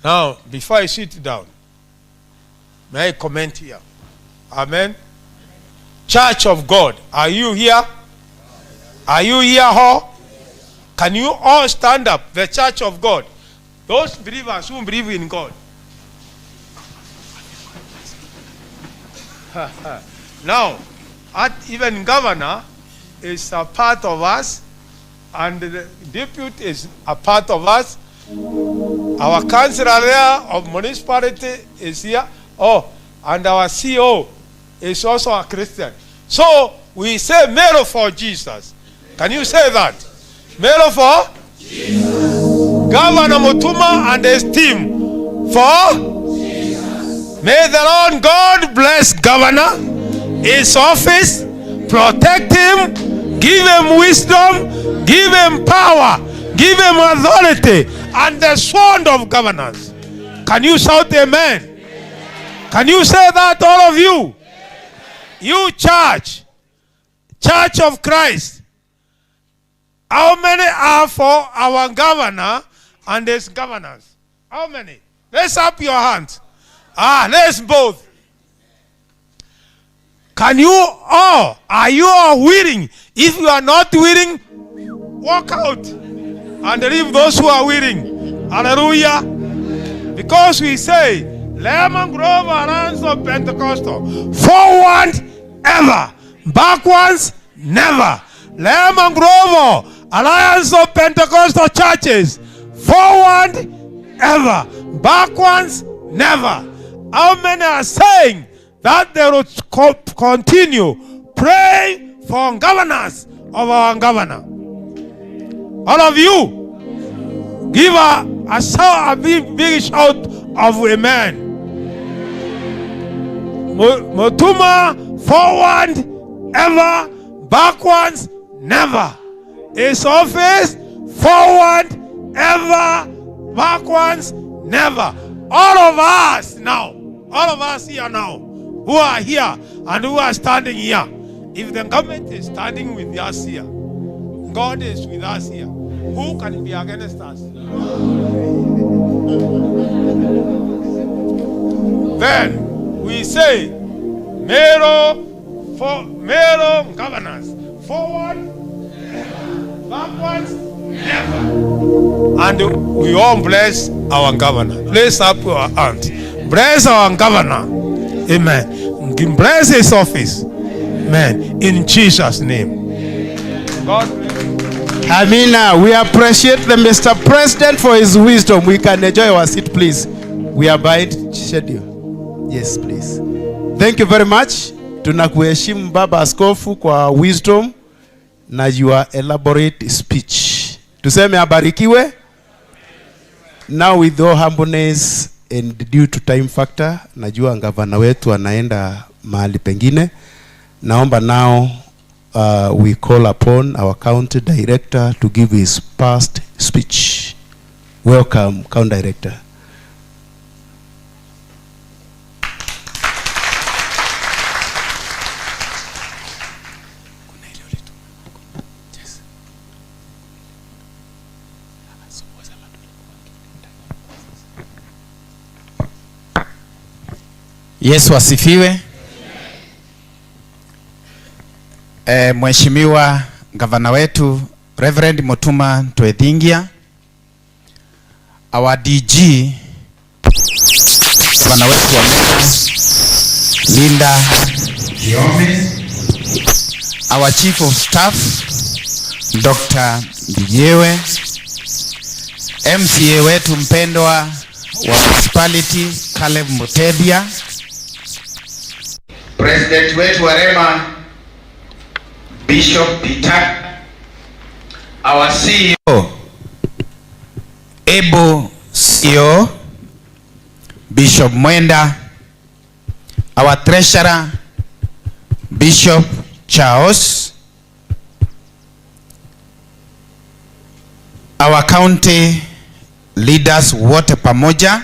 Now, before I sit down, may I comment here? Amen. Church of God, are you here? Are you here, all? Can you all stand up? The Church of God. Those believers who believe in God. Now, even governor is a part of us, and the deputy is a part of us. Our councillor there of municipality is here. Oh, and our CEO is also a Christian. So we say Meru for Jesus. Can you say that? Meru for Jesus. Governor Mutuma and his team for Jesus. May the Lord God bless Governor, his office, protect him, give him wisdom, give him power, give him authority, and the sword of governance. Can you shout amen? Can you say that, all of you? You church of Christ, how many are for our governor and his governors? How many? Raise up your hands. Let's both. Can you all? Are you all willing? If you are not willing, walk out and leave those who are willing. Hallelujah. Because we say, Lemon Grove Alliance of Pentecostal, forward ever, backwards never. Lemon Grove Alliance of Pentecostal Churches, forward ever, backwards never. How many are saying that they will continue praying for governors of our governor? All of you, give a big shout of amen. Mutuma, forward ever, backwards never. His office, forward ever, backwards never. All of us now, all of us here now, who are here and who are standing here, if the government is standing with us here, God is with us here, who can be against us? Then we say, Meru governance, forward, backwards, never. And we all bless our governor. Raise up your hands. Bless our governor. Amen. Bless his office. Amen. In Jesus' name. God. Amina. We appreciate the Mr. President for his wisdom. We can enjoy our seat, please. We are by schedule. Yes, please. Thank you very much. Tunakuheshimu Baba Askofu kwa wisdom na your elaborate speech. Tuseme abarikiwe. Now with all humbleness and due to time factor, najua gavana wetu anaenda mahali pengine. Naomba now we call upon our county director to give his past speech. Welcome, county director. Yesu asifiwe. Mheshimiwa gavana wetu Reverend Mutuma Twethingia, our DG gavana wetu wa Linda Giome, our Chief of Staff Dr. Mbijewe, MCA wetu mpendwa wa municipality Caleb Mutedia, President wetu wa Rema Bishop Peter, our CEO Ebo CEO Bishop Mwenda, our Treasurer Bishop Charles, our county leaders wote pamoja,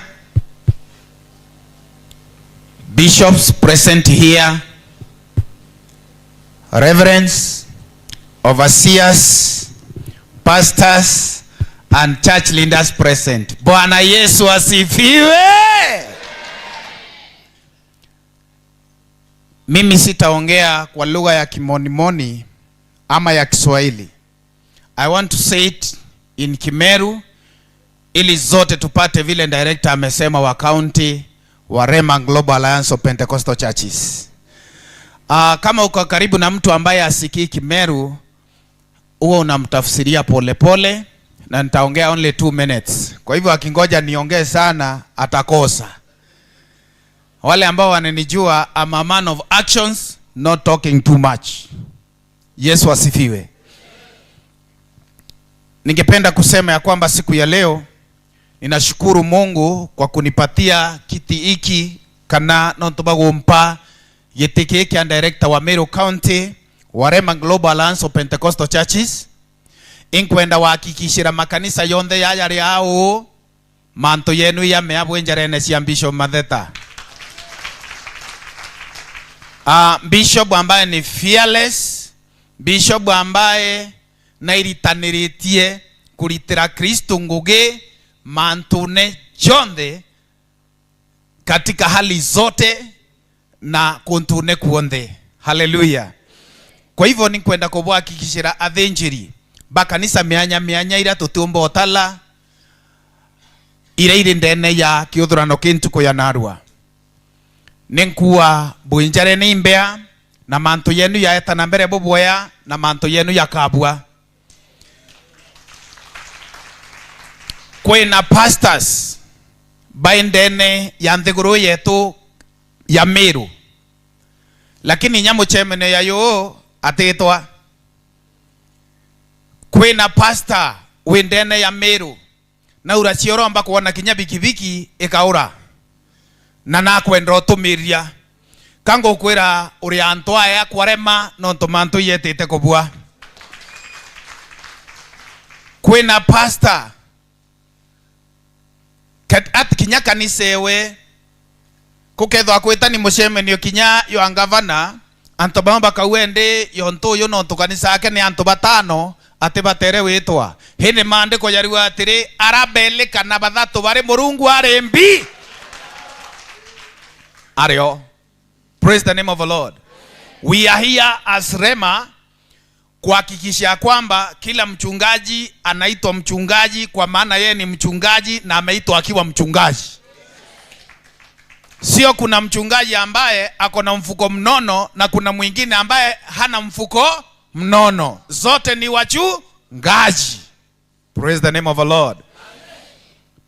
bishops present here, reverends, overseers, pastors, and church leaders present. Bwana Yesu asifiwe. Mimi sitaongea kwa lugha ya kimonimoni ama ya Kiswahili. I want to say it in Kimeru ili zote tupate vile director amesema wa county wa Rema Global Alliance of Pentecostal Churches. Kama uko karibu na mtu ambaye asikii Kimeru, huo unamtafsiria polepole na nitaongea only 2 minutes. Kwa hivyo akingoja niongee sana atakosa. Wale ambao wananijua, I'm a man of actions, not talking too much. Yesu asifiwe. Ningependa kusema ya kwamba siku ya leo ninashukuru Mungu kwa kunipatia kiti hiki kana nontobagompa giti hiki and director wa Meru County wa Rema Global Alliance of Pentecostal Churches inkwenda wakikishira makanisa yonde yari yao manto yenu ya meabwenjarene cia Bishop Matheta. Bishop ambaye ni fearless, Bishop ambaye nairitaniritie kuritira Kristo nguge mantune chonde katika hali zote na kuntune kuonde. Hallelujah. Kwa hivyo ni kwenda kubwakikishira athenjiri bakanisa mianya ira tutumba otala ire ndene ya kiuthurano kintuko ya Narua ninkuwa buinjare ni Mbea na manto yenu ya etana mbere boboya na manto yenu ya Kabwa. Kwena pastors baindene ya nthiguru yetu ya Meru, lakini nyamo chemene ya yo atetwa. Kwena pastor wendene ya Meru na urachioromba kuona kinya bikibiki ikaura na nakwenda tumiria kango kwira uri antwa ya kwarema no tomanto yetete kubwa. Kwena pastor at kinya kanisewe kukethwa kwita ni mucemenio kinya yo angavana antobamba kawende yo nto yo no tukanisa ake ni anto batano ate batere witwa hene maandiko yariwa atiri arabele kana bathatu bari murungu arembi ario. Praise the name of the Lord. We are here as Rema kuhakikisha kwamba kila mchungaji anaitwa mchungaji kwa maana yeye ni mchungaji na ameitwa akiwa mchungaji. Sio kuna mchungaji ambaye ako na mfuko mnono na kuna mwingine ambaye hana mfuko mnono. Zote ni wachungaji. Praise the name of the Lord.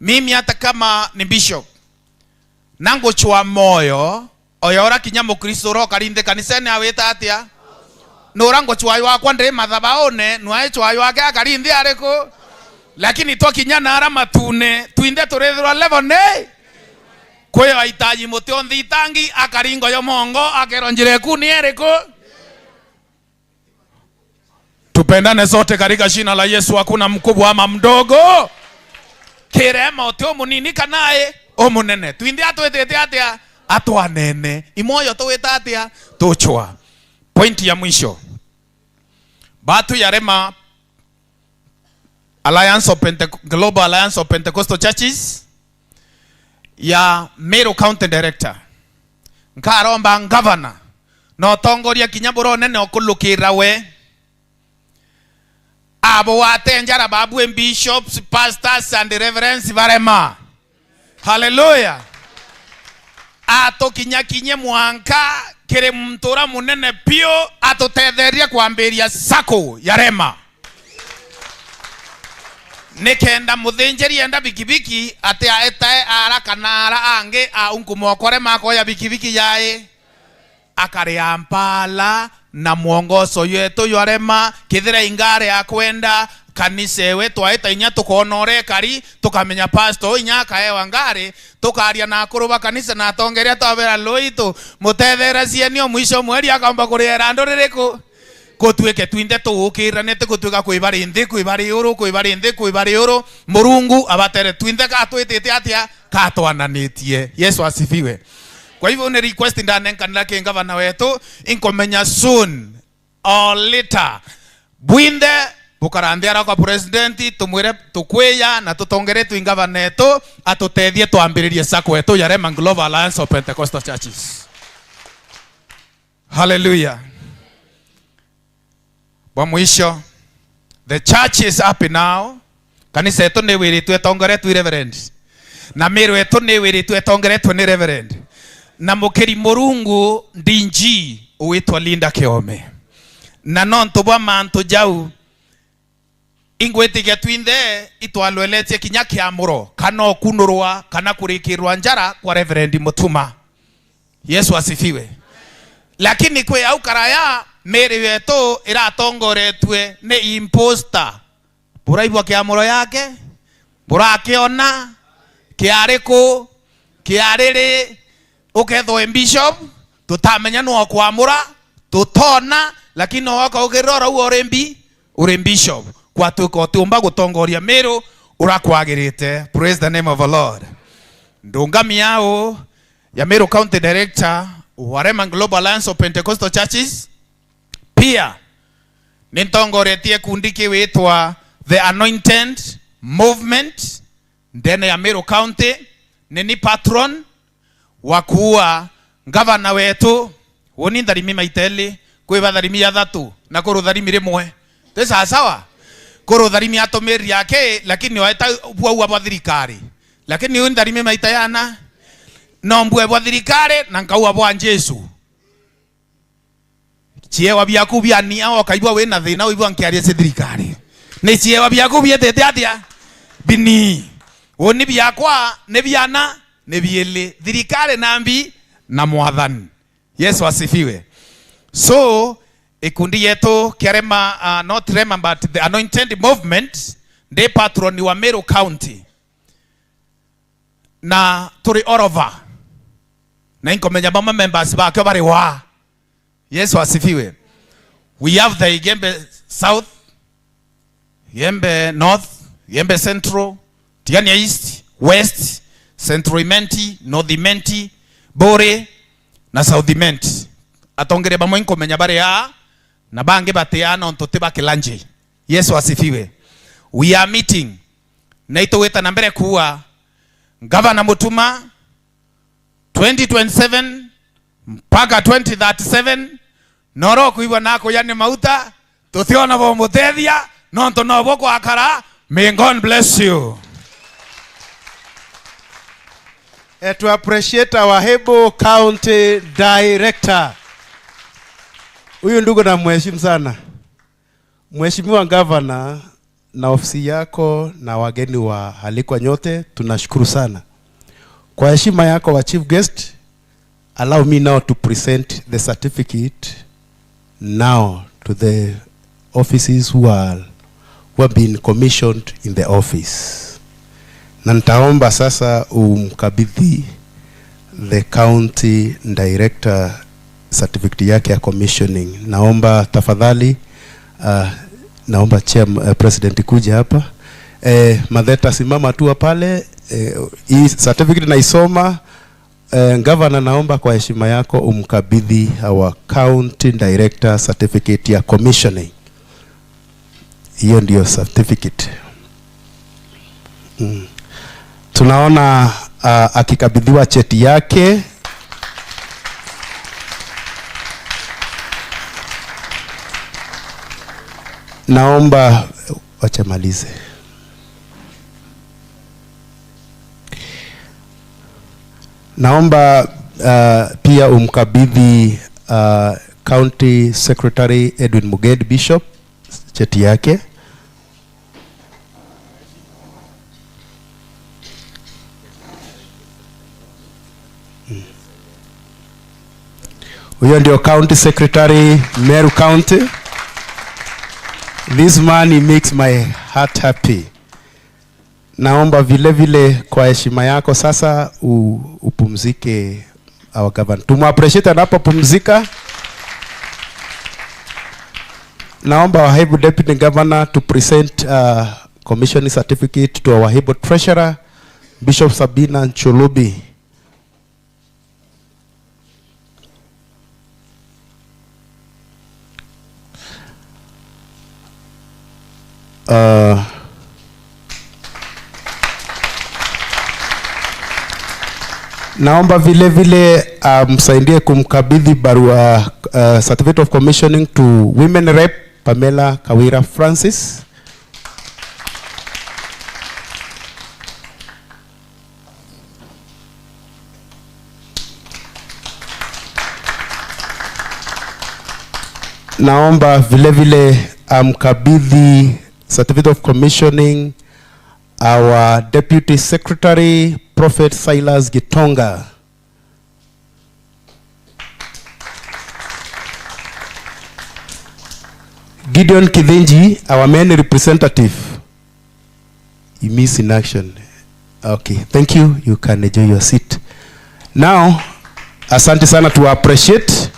Mimi hata kama ni bishop nango chwa moyo oyora kinyamo Kristo ro karinde kanisani aweta atia norango chwa yo akwande mathabaone nwae chwa yo aka karinde areko lakini to kinyana ara matune tuinde turethwa level ne kwe aitaji mutionthi tangi akaringo yo mongo akeronjire kuni ereko. Tupendane sote katika jina la Yesu, hakuna mkubwa ama mdogo. Kirema otio munini kanae o munene tuinde atwetete atia atwanene imoyo toweta atia tochwa. Point ya mwisho, batu yarema Alliance of Global Alliance of Pentecostal Churches ya Meru County Director nkaromba governor no tongoria kinyaburo nene okulukira we abo watenjara babu and bishops, pastors and reverends varema. Hallelujah. Ato kinye mwanka kere mtura munene pio ato tetheria kuambiria sako yarema. Nekenda muthenjeri enda bikibiki ate aetae ara kanara ange a unkumokore mako ya bikibiki yae akare ampala na mwongozo yetu yorema kithira ingare akwenda kanise wetu aita inya tukonore kari tukamenya pastor inya kaewa ngare tukaria na kuruba kanisa na tongeria twabera loito mutethera cienio mwisho mweri akamba kurera ndorereko kotweke twinde tuukiranete kotweka kwibari ndi kwibari yoro Murungu abatere twinde ka twetete atia ka twananitie. Yesu asifiwe. Kwa hivyo ni request ndane kanila ke gavana wetu inkomenya soon or later bwinde bukarandiara kwa presidenti tumwire tukweya na tutongere tu gavana wetu atutethie tuambiririe sako wetu yarema Global Alliance of Pentecostal Churches. Hallelujah. Kwa mwisho, the church is happy now. Kanisa yetu ni wiri tuetongere tu reverend na Meru yetu ni wiri tuetongere tu ni reverend na mukeri Murungu ndinji uitwa Linda Kiome na nonto bwa manto jau ingwete getwinde itwalwelete kinyaki amuro kana kunurwa kana kurikirwa njara kwa reverend Mutuma. Yesu asifiwe. Lakini kwe au karaya Meru yetu iratongoretwe ne imposter buraibwa kiamuro yake burakiona kiariko kiarere ukethwo bishop tutamenya no kwamura tutona lakini waka ukirora uri bishop kwa tuko tumba gutongoria Meru urakwagirite. Praise the name of the Lord. Ndungami yao ya Meru County Director warema Global Alliance of Pentecostal Churches pia nintongoretie kundi kiwitwa The Anointed Movement ndene ya Meru County nini patron wakuwa gavana wetu woni ndarimi maiteli kwiba ndarimi ya thatu na kurutharimi rimwe tesa sawa kurutharimi atomeri yake lakini waita bwa bwa thirikari lakini woni ndarimi maitayana no mbwe bwa thirikari na nkauwa bwa Jesu chiewa byaku byania okaibwa we na thina uibwa nkiaria se thirikari ni chiewa byaku byetete atia bini woni byakwa ne byana ne biele thirikari nambi na mwathani. Yesu asifiwe. So ikundi yetu kiarema not rema but the Anointed Movement de patron wa Meru County na turi all over na inkomenya mama members ba kwa bari wa. Yesu asifiwe. We have the Igembe South, Igembe North, Igembe Central, Tigania East, West, Central Imenti, North Imenti, Bore na South Imenti. Atongere bamwe inkomenya bari ya na bange bateana ontote bakilanje. Yesu asifiwe. We are meeting na ito weta na mbele kuwa Governor Mutuma 2027 mpaka 2037 noro kuiwa nako yani mauta tutiona bo mutethia nonto no boko akara. May God bless you. To appreciate our Hebo County Director. Huyu ndugu na mheshimu sana. Mheshimiwa Governor na ofisi yako na wageni wa halikwa nyote, tunashukuru sana. Kwa heshima yako wa chief guest, allow me now to present the certificate now to the offices who have been commissioned in the office. Na nitaomba sasa umkabidhi the county director certificate yake ya commissioning. Naomba tafadhali, naomba president kuja hapa. Madheta simama tu pale. Hii certificate naisoma. Governor, naomba kwa heshima yako umkabidhi our county director certificate ya commissioning. Hiyo ndio certificate. Tunaona akikabidhiwa cheti yake. Naomba wacha malize. Naomba pia umkabidhi County Secretary Edwin Muged Bishop cheti yake. Huyo ndio County Secretary Meru County. This man, he makes my heart happy. Naomba vile vile kwa heshima yako sasa upumzike our governor. Tumappreciate anapopumzika. Naomba our Hebo Deputy Governor to present commissioning certificate to our Hebo Treasurer Bishop Sabina Nchulubi. Naomba vile vile msaidie kumkabidhi barua certificate of commissioning to Women Rep Pamela Kawira Francis. Naomba vile vile mkabidhi certificate of commissioning our Deputy Secretary Prophet Silas Gitonga. Gideon Kidhinji, our main representative. You miss in action. Okay, thank you. You can enjoy your seat. Now, asante sana, to appreciate.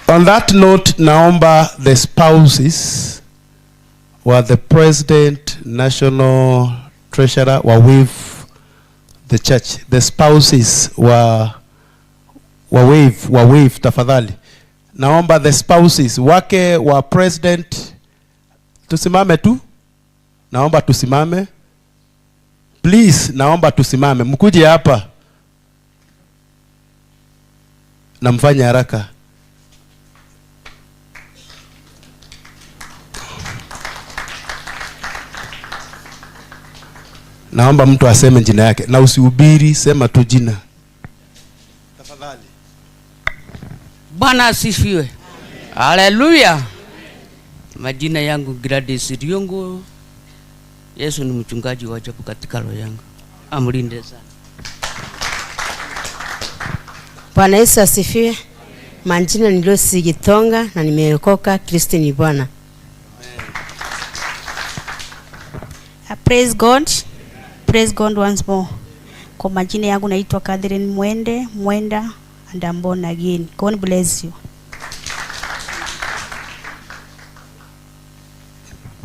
On that note, naomba the spouses were the president, national treasurer, wave the church. The spouses were wave tafadhali. Naomba the spouses wake wa president tusimame tu. Naomba tusimame. Please, naomba tusimame. Mkuje hapa. Na mfanye haraka. Naomba mtu aseme jina yake na usihubiri, sema tu jina. Tafadhali. Bwana asifiwe. Haleluya. Majina yangu Gladys Riongo. Yesu ni mchungaji wa ajabu katika roho yangu. Amlinde sana. Bwana Yesu asifiwe. Majina ni Lucy Gitonga na nimeokoka. Kristo ni Bwana. Praise God. Praise God once more. Kwa majina yangu naitwa Catherine Mwenda and I'm born again. God bless you.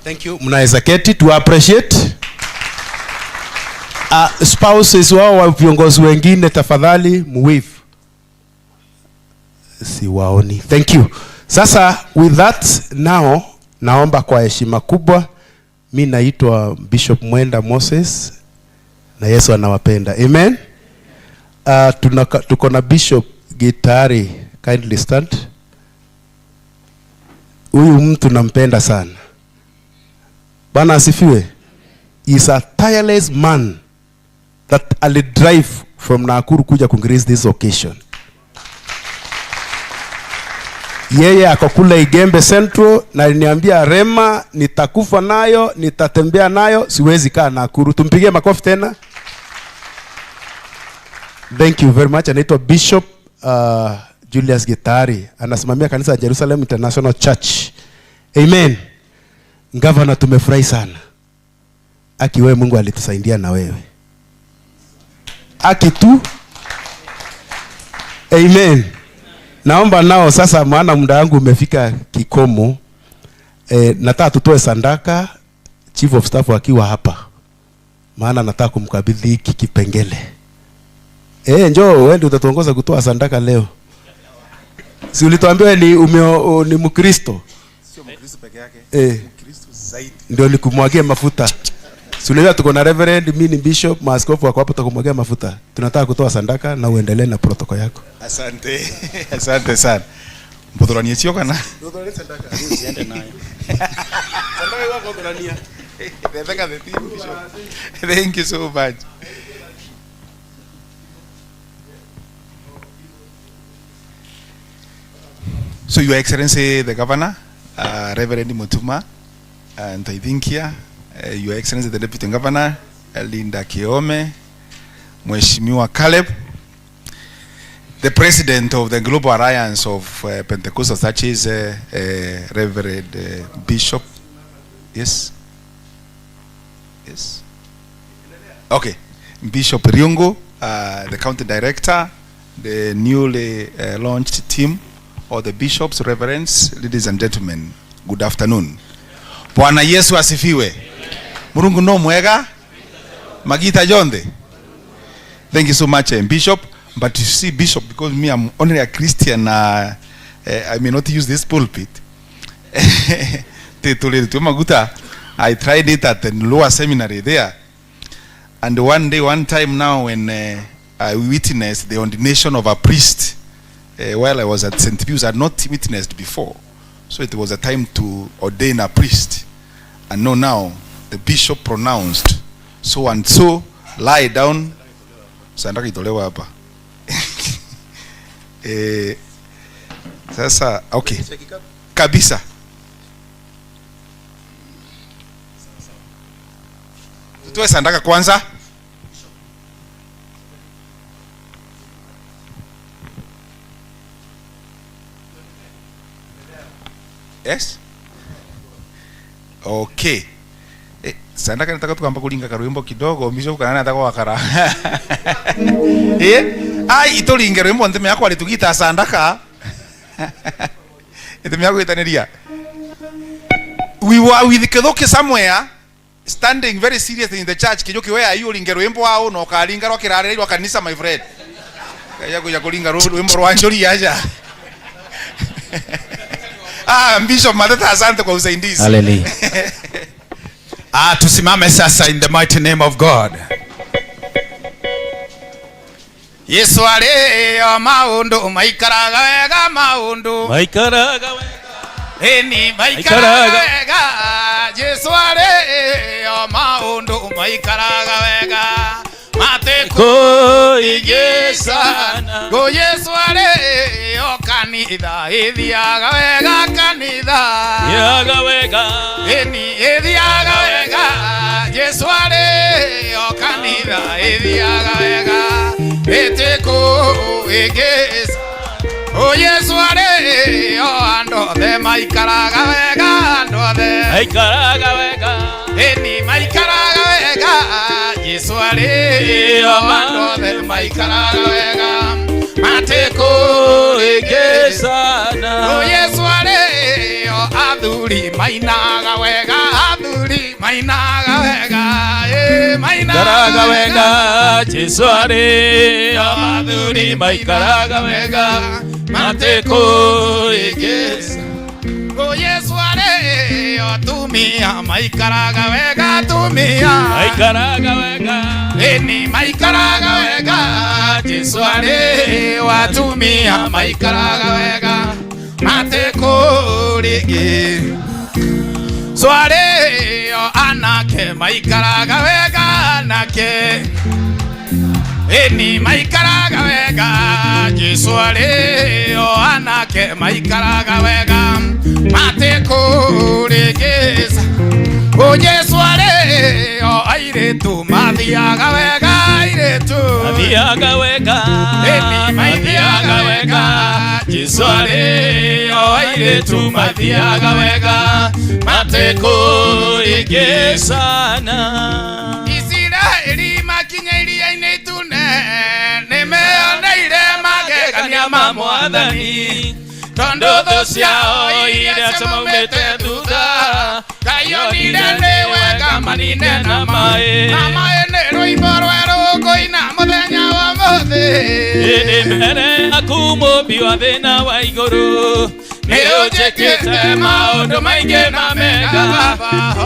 Thank you. Mnaweza keti, to appreciate. Spouses wao wa viongozi wengine tafadhali muwave. Siwaoni. Thank you. Sasa with that now naomba kwa heshima kubwa, mimi naitwa Bishop Mwenda Moses na Yesu anawapenda. Amen. Tuko na Bishop Gitari, kindly stand. Huyu mtu nampenda sana. Bwana asifiwe. He is a tireless man that ali drive from Nakuru kuja kugrace this occasion. Yeye ako kule Igembe Central na aliniambia Rema, nitakufa nayo, nitatembea nayo, siwezi kaa Nakuru. Tumpigie makofi tena. Thank you very much. Anaitwa Bishop Julius Gitari, anasimamia kanisa ya Jerusalem International Church. Amen. Governor, tumefurahi sana. Aki wewe Mungu alitusaidia na wewe. Aki tu. Amen. Naomba nao sasa, maana muda wangu umefika kikomo. Nataka tutoe sadaka, Chief of Staff akiwa hapa. Maana nataka kumkabidhi hiki kipengele. Njoo wewe ndio utatuongoza kutoa sadaka leo. Si ulituambia ni Mkristo? Sio Mkristo peke yake. Mkristo zaidi. Ndio nikumwagie mafuta. Si unajua tuko na reverend, mimi ni bishop, maaskofu wako hapo, tukumwagia mafuta. Tunataka kutoa sadaka na uendelee na protocol yako. Asante. Asante sana. Mbodorani sio kana? Mbodorani sadaka. Siende nayo. Sadaka yako mbodorani. Thank you so much. So Your Excellency the Governor, Reverend Mutuma, and I think here, Your Excellency the Deputy Governor, Linda Kiome, Mheshimiwa Caleb, the President of the Global Alliance of Pentecostal Churches, Reverend Bishop, yes? Yes? Okay, Bishop Riungu, the County Director, the newly launched team, all the bishops, reverends, ladies and gentlemen, good afternoon. Bwana Yesu asifiwe. Murungu no mwega. Magita Jonde. Thank you so much, Bishop. But you see, Bishop, because me, I'm only a Christian, I may not use this pulpit. I tried it at the lower seminary there. And one time now, when I witnessed the ordination of a priest, while I was at St. Pius, I had not witnessed before. So it was a time to ordain a priest. And now the bishop pronounced, so and so, lie down. Sandaka itolewa hapa. Sasa, okay. Kabisa. Tutoe sandaka kwanza. Yes? Okay. Sandaka nataka tukamba kulinga karwimbo kidogo, Bishop kana nataka wakara. Ai itolinga rwimbo nteme yako alitugita sandaka. Nteme yako itaniria. We were with Kedoke somewhere standing very seriously in the church. Kijoki where you linga rwimbo wao no kalinga ro kirare ro kanisa my friend. Kaya kuja kulinga rwimbo rwa njori aja. Bishop Matata, asante kwa usaidizi. Hallelujah. Tusimame sasa in the mighty name of God. Yesu ale maundu maikaraga wega maundu. Maikaraga wega. Eni maikaraga wega. Yesu ale maundu maikaraga wega. Mateko igesana. Go Yesu ale kanitha ithiaga wega kanitha. Yaga wega. Eni ithiaga wega. Yesu ale kanitha ithiaga wega. Eteko igesa. O Yesu ale ando the maikaraga wega ando the. Maikaraga wega. Eni maikaraga wega. Yesu ale ando the maikaraga wega. Mateko egesana. O Yesu ale aduri mainaga wega. Aduri mainaga wega. Mainaga wega. Yesu ale aduri maikaraga wega. Mateko egesa. O Yesu ale tumia maikaraga wega. Tumia maikaraga wega. Eni maikaraga wega. Yesu ale watumia maikaraga wega. Mateko ligi. Sware anake maikaraga wega anake. eni maikaraga wega Jesu ari o anake maikaraga wega matekuregeza o Jesu ari o airetu mathiaga wega airetu mathiaga wega eni mathiaga wega Jesu ari o airetu mathiaga wega matekuregezana Israeli makinya iria-inĩ itune nĩmeoneire magegania ma Mwathani tondũ thũ ciao iria cimaumĩte thutha Ngai nĩ wega manine na maĩ nĩ rwĩmbo rwerũ ngũina mũthenya wa ũmũthĩ nĩ mbere yaku mũmbi wa thĩna wa igũrũ nĩ ũnjĩkĩte maũndũ maingĩ na mega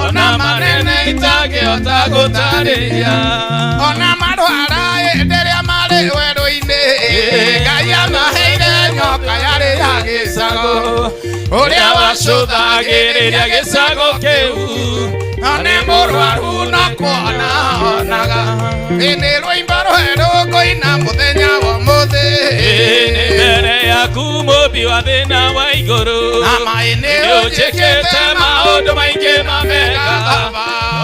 ona manene itangĩhota gũtarĩria ona marwara hĩndĩ ĩrĩa marĩ werũ-inĩ Ngai amaheire nyoka yarĩ ya gĩcago ũrĩa wacũthagĩrĩria gĩcago kĩu nĩ mũrwaru na kuona onaga nĩ rwĩmbo rwerũ ngũina mũthenya wa ũmũthĩ nĩ mbere yaku mũmbi wa thĩna wa igũrũ na maĩ nĩ ũnjĩkĩte maũndũ maingĩ ma mega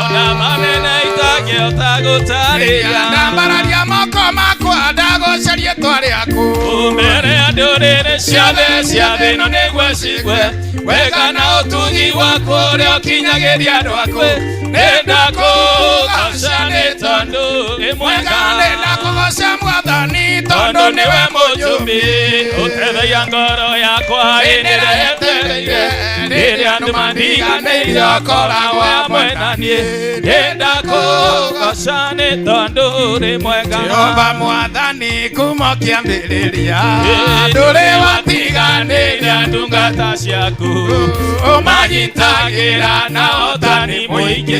ona manene itangĩhota gũtarĩria ndambararia moko makwa ndagũcaria rĩĩtwa rĩaku mbere ya ndũrĩrĩ ciothe cia thĩ ĩno nĩguo cigwe wega na ũtugi waku ũrĩa ũkinyagĩria andũ aku nĩndakũgoca nĩ tondũ wĩ mwega nĩndakũgoca Mwathani tondũ nĩwe mũnjũmbi ũteithagia ngoro yakwa hĩndĩ ĩrĩa yetereire rĩrĩa andũ mandiganĩire ũkoragwo hamwe na niĩ nĩndakũgoca nĩ tondũ ũrĩ mwega Jehova Mwathani kuma kĩambĩrĩria ndũrĩ watiganĩire ndungata ciaku ũmanyitagĩra na ũtani mũingĩ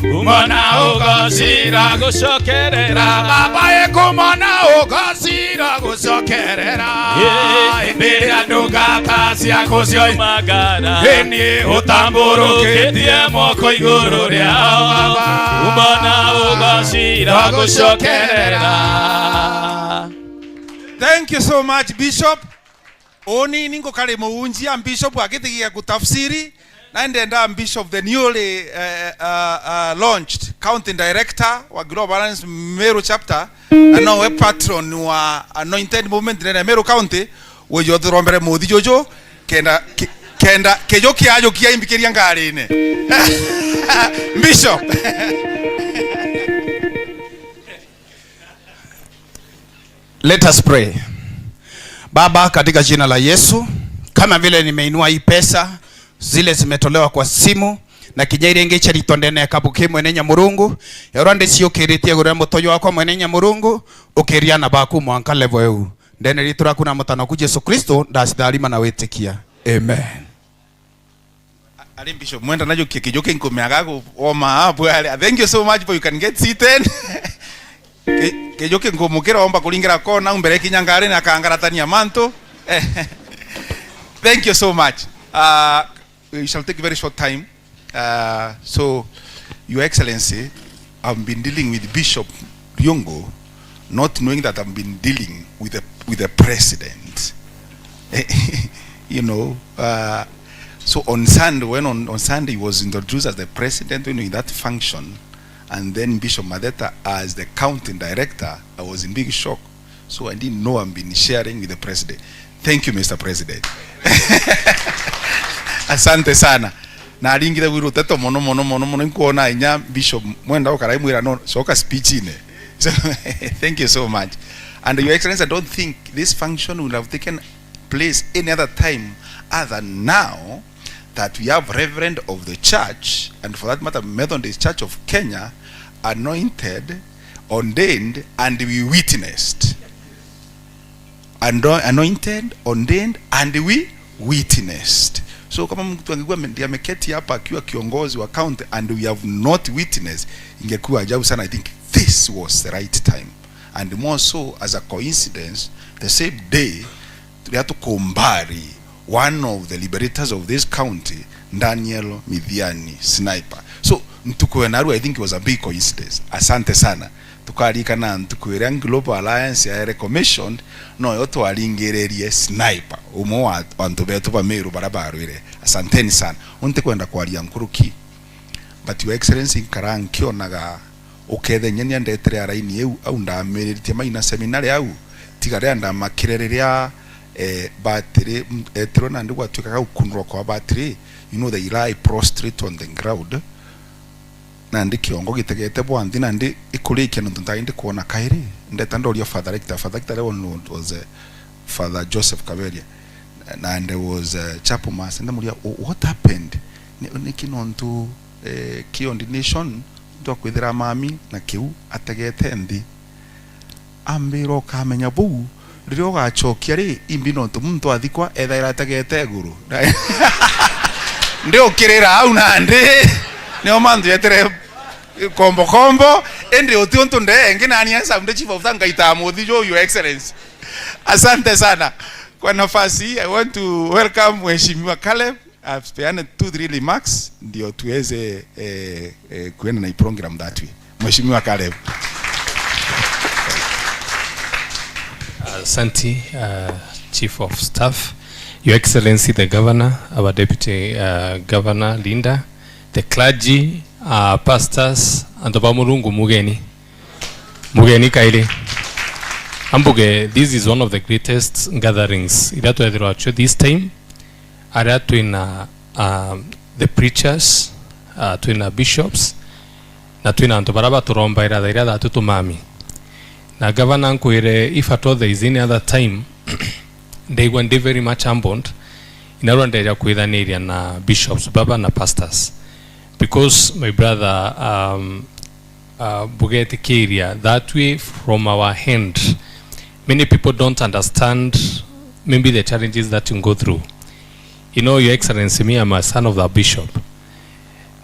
kumona ũgocira gũcokerera baba kumona ũgocira gũcokerera rĩrĩa ndungata ciaku cioimagara nĩ ũtambũrũkĩtie moko igũrũ rĩao kumona ũgocira gũcokerera. Thank you so much, Bishop. Oni ningo kale muunjia Bishop akitigia kutafsiri na ndenda Bishop the newly launched County Director wa Global Alliance Meru chapter and now a patron wa Anointed Movement in Meru County wo yothrombere muthi jojo kenda kejo kiajo kia imbikiria ngarine Bishop. Let us pray. Baba, katika jina la Yesu, kama vile nimeinua hii pesa zile zimetolewa kwa simu na kijairi ngecha litondene kabuke mwenenya murungu yorande sio kiritie gore mutoyo wako mwenenya murungu ukiriana baku mwanka level eu ndene litura kuna mutano ku Yesu Kristo ndasidalima na wetikia amen. Ali Bishop mwenda najo kijoke nkomeagago oma hapo ale. Thank you so much for you can get seated. Kejoke ngomukira omba kulingira kona umbere kinyangare na kangaratania manto. Thank you so much. We shall take a very short time. So, Your Excellency, I've been dealing with Bishop Ryongo, not knowing that I've been dealing with the president. You know, so on Sunday, when on Sunday he was introduced as the president, you know, in that function, and then Bishop Madeta as the county director, I was in big shock. So I didn't know I've been sharing with the president. Thank you, Mr. President. Asante sana. Na alingira wiru teto mono nkuona inya Bishop mwenda ukaraimwira no soka speech ine. So thank you so much. And Your Excellency, I don't think this function will have taken place any other time other than now that we have Reverend of the Church, and for that matter Methodist Church of Kenya, anointed, ordained, and we witnessed. Anointed, ordained, and we witnessed. So kama mtu angekuwa ndiye ameketi hapa akiwa kiongozi wa county and we have not witnessed, ingekuwa ajabu sana. I think this was the right time, and more so as a coincidence, the same day we had to kumbari one of the liberators of this county, Daniel Midhiani Sniper. So Ntukuenaru, I think it was a big coincidence. Asante sana. tukarikana ntukwira Global Alliance ya commissioned no yo twaringererie sniper umo wa antu betu ba meru barabarwire. Asanteni sana unte kwenda kwaria nkuruki but your excellency nkarankio naga ukethe nyenya ndetere araini eu au ndamerite maina seminari au tigare anda makirereria battery etero na ndigwa twikaga ukunrwa kwa battery, you know they lie prostrate on the ground na ndi kiongo gitegete bwandi na ndi ikurikia no ntandi kuona kairi ndeta ndorio father rector was Father Joseph Kaberia and there was Chapo Mas and mulia what happened ni kinontu kiondination ndo kwithira mami na kiu ategete ndi ambiro kamenya bu rio gachokia ri imbino ntu muntu athikwa ethaira ategete guru ndio kirira au nandi nio mandu yetere kombo ende otionto ndenge nani ansa mde chief of thank itamuthi your excellency. Asante sana kwa nafasi. I want to welcome Mheshimiwa Caleb. I've spared 2-3 remarks ndio tuweze kuenda na program that way. Mheshimiwa Caleb. Asante Chief of Staff, Your Excellency the Governor, our Deputy Governor Linda, the clergy, pastors, and the Bamurungu Mugeni Kaili. Ambuge, this is one of the greatest gatherings. This time, the preachers, bishops, na antobaraba turomba ira tutumami. Na governor nkuire, if at all there is any other time, they were very much humbled in around the area na bishops, baba na pastors. Because my brother Bugeti Kiria, that way from our hand, many people don't understand maybe the challenges that you go through. You know, Your Excellency, me, I'm a son of the bishop.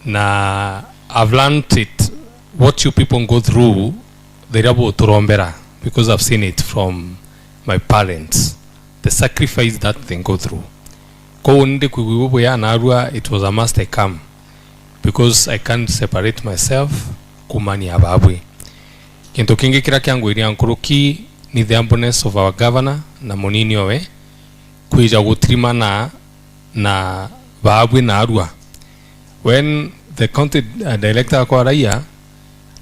Na I've learned it, what you people go through, they're able to rombera, because I've seen it from my parents, the sacrifice that they go through. It was a must I come, because I can't separate myself kumani ababwe. Kintu kingi kira kyangu iri ankuruki ni the humbleness of our governor na munini owe kuija gutrima na babwe na arua. When the county director kwa raia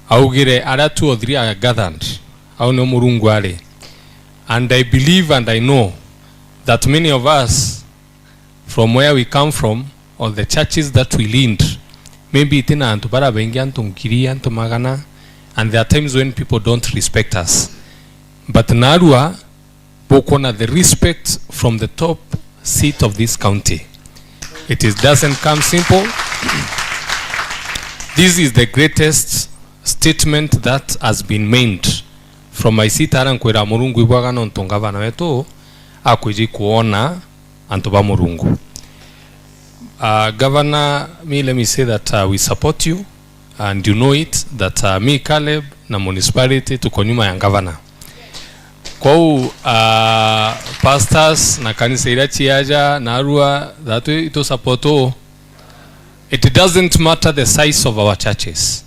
augire ara 2 or 3 are gathered au no murungu ale, and I believe and I know that many of us from where we come from or the churches that we leaned, maybe itina antu bara bengi antu nkiri antu magana, and there are times when people don't respect us, but narua bokona the respect from the top seat of this county. It doesn't come simple. This is the greatest statement that has been made from my seat arankwera murungu ibwaga no ntongavana wetu akwiji kuona antoba murungu. Governor, let me say that we support you, and you know it, that me, Caleb, na municipality tuko nyuma ya governor. Kwa pastors na kanisa ila chiaja na arua that way ito supporto. It doesn't matter the size of our churches.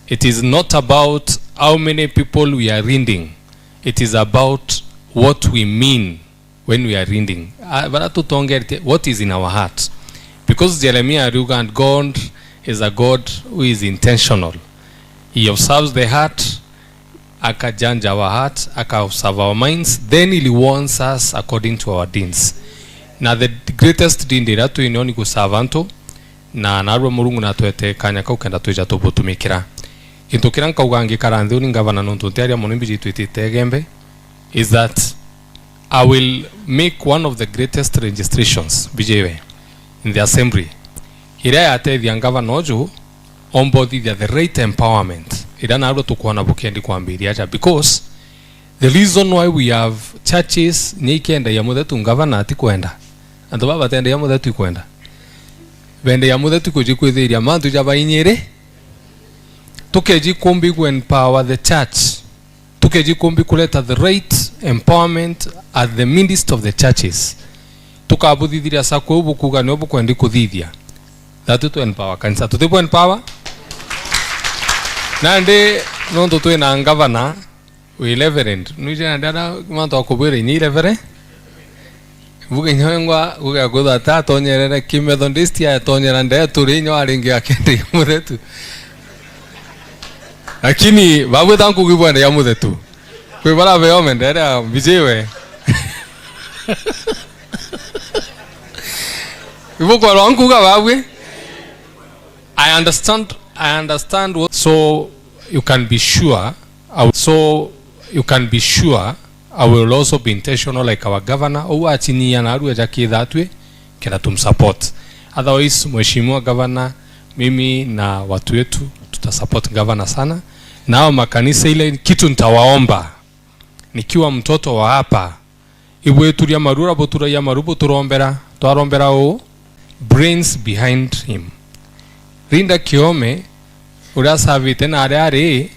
It is not about how many people we are reading. It is about what we mean when we are reading. What is in our heart. Because Jeremiah Aruga and God is a God who is intentional. He observes the heart, akajanja our heart, aka-observe our minds, then he wants us according to our deeds. Now the greatest deed ndiratu inoni kusavanto, na narwa murungu na tuete kanyaka ukenda tuja tubutumikira. Kintu kiranka ugangi karanthi uni ngavana nontuntiaria munimbi jituiti tegembe, is that I will make one of the greatest registrations, BJW, in the assembly. Ira ate the ngavana oju ombodi the right empowerment. Ira na aro tukuona bukendi kwambiri aja, because the reason why we have churches nyikenda ya muthetu ngavana ati kwenda. Anto baba tende ya muthetu kwenda. Vende ya muthetu kujikwithiria mantu jaba inyere. Tukeji kumbi ku empower the church. Tukeji kumbi kuleta the right empowerment at the midst of the churches. Tukabudhiria sako ubukuga ni obukwendi kuthithia. That to empower kanisa. Tutipo empower. Nande no to to na governor we reverend nuje ndara manto akubwire ni reverend vuga nyongwa vuga goda ta tonyerere kimethodist ya tonyera nde turi nyo aringi akende muthetu lakini babu tangu gibwende ya muthetu kwe bara veo mendera bijewe ivuko ronku ga babu. I understand what, so you can be sure I will also be intentional like our governor ou atini ya naru ya kithatwe kila tumsupport. Otherwise mheshimiwa governor, mimi na watu wetu tutasupport governor sana. Nao makanisa ile kitu nitawaomba nikiwa mtoto wa hapa ibwe turia marura botura ya marubo twarombera o brains behind him. Rinda Kiome urasavite na are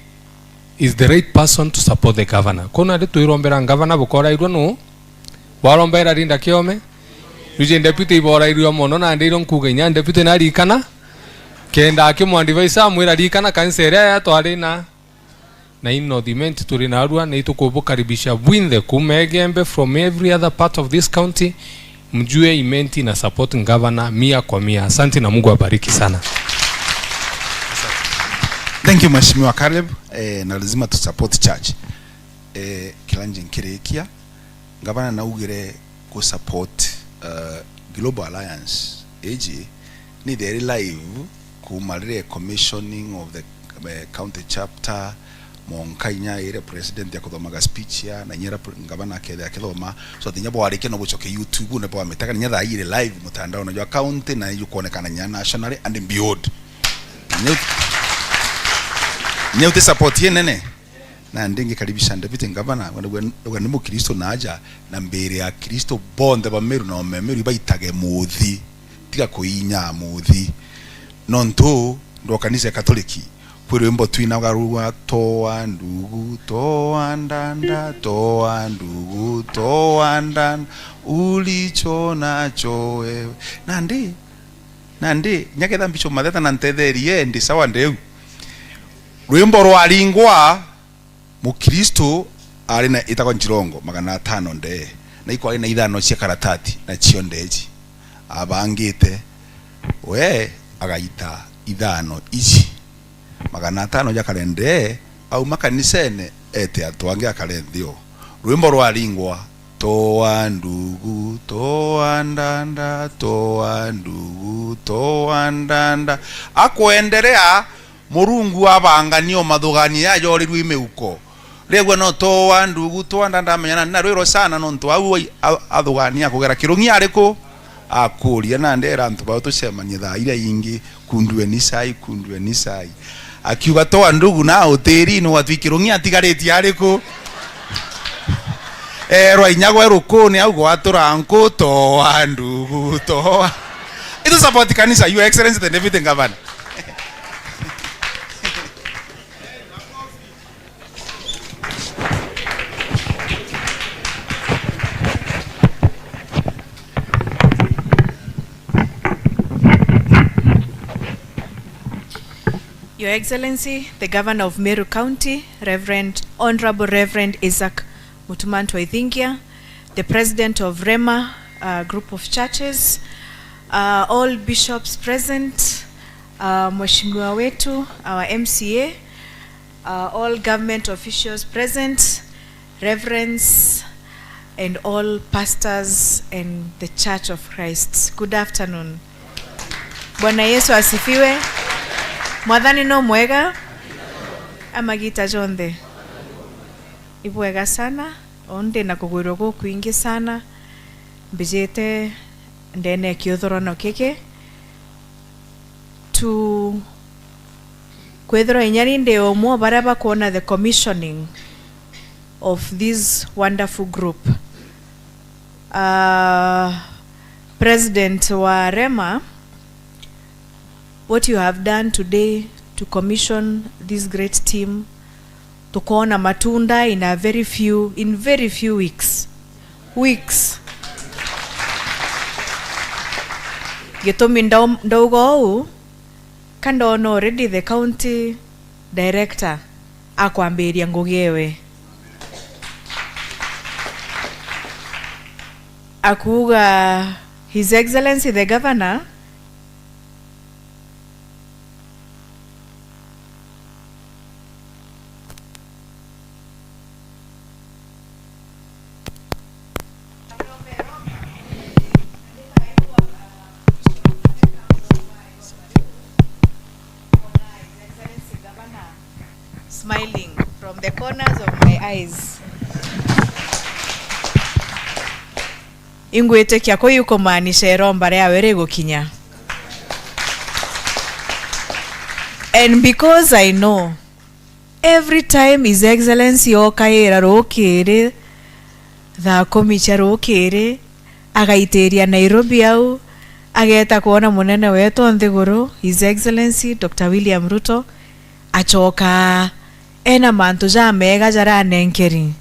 is the right person to support the governor. Kona de tuirombera governor bukora irwo no warombera Rinda Kiome rije deputy bora irwo mono na ndiro nkuga nya deputy na rikana kenda akimwandivaisa amwira rikana kansere ya twari na inodiment turi na arua na itukubukaribisha bwinde kumegembe from every other part of this county, mjue imenti na support governor 100%. Asante na Mungu abariki sana. Thank you Mheshimiwa Caleb. Na lazima tu support church. Kilanje nkirekia gavana na ugire ku support Global Alliance AG ni very live ku malire commissioning of the county chapter Monkainya ire president ya kudhomaga speech ya na nyera gavana akede akithoma so tinyabo warike no buchoke YouTube ne bo ametaka nyatha ire live mutandao na county na yukonekana nya nationally and beyond. Nyeuti support yenene na ndingi karibisha ndepite ngavana wanda ni Kristo naja na mbere ya Kristo bonde ba meru na meru baitage muthi tiga kuinya muthi nonto ndo kanisa Katoliki kwirembo twina garuwa toa ndugu toa ndanda toa ndugu toa ndanda ulicho nacho wewe nandi nyaketha mbicho matheta na ntetherie ndi sawa ndeu rwimbo rwalingwa Mukristo ari na itako njirongo 500 nde na iko ari na ithano cia karatati na cio ndeji abangite we agaita ithano ici 500 ya kalende au makanisene ete atwange akalendio rwimbo rwalingwa toa ndugu toa ndanda toa ndugu toa ndanda akuendelea Murungu abanganio mathugani ya yori rwime uko regwa no toa ndugu toa ndanda menyana na rwiro sana no ntu au athugani akugera kirungi ariko akuria na ndera ntu ba tucemanie tha ira ingi kundwe ni sai akiuga toa ndugu na hoteli no watwikirungi atigareti ariko rwa inyago erukuni au gwatura anko toa ndugu toa ito support kanisa your excellency the David Ngavana. Your Excellency, the Governor of Meru County, Honorable Reverend Isaac Mutumantu Waithingia, the President of Rema Group of Churches, all bishops present, Mheshimiwa wetu, our MCA, all government officials present, reverends, and all pastors and the Church of Christ. Good afternoon. Bwana Yesu asifiwe. Mwathani no mwega amagita jonde ibwega sana onde na kugwiro go kuingi sana mbijete ndene kiuthorono keke to kwethro inyari nde omwo baraba kuona the commissioning of this wonderful group. President wa Rema, what you have done today to commission this great team, tukoona matunda in very few weeks. Gitomi ndogo au kando no already the county director akwambiria ngugewe akuga His Excellency the Governor smiling from the corners of my eyes. Ingwete kyako yuko maanisha eromba rea were gukinya. And because I know every time His Excellency okaira rokere tha komicha rokere agaiteria Nairobi au ageta kuona munene wetu nthiguru His Excellency Dr. William Ruto achoka ena mantu ja mega jara nenkeri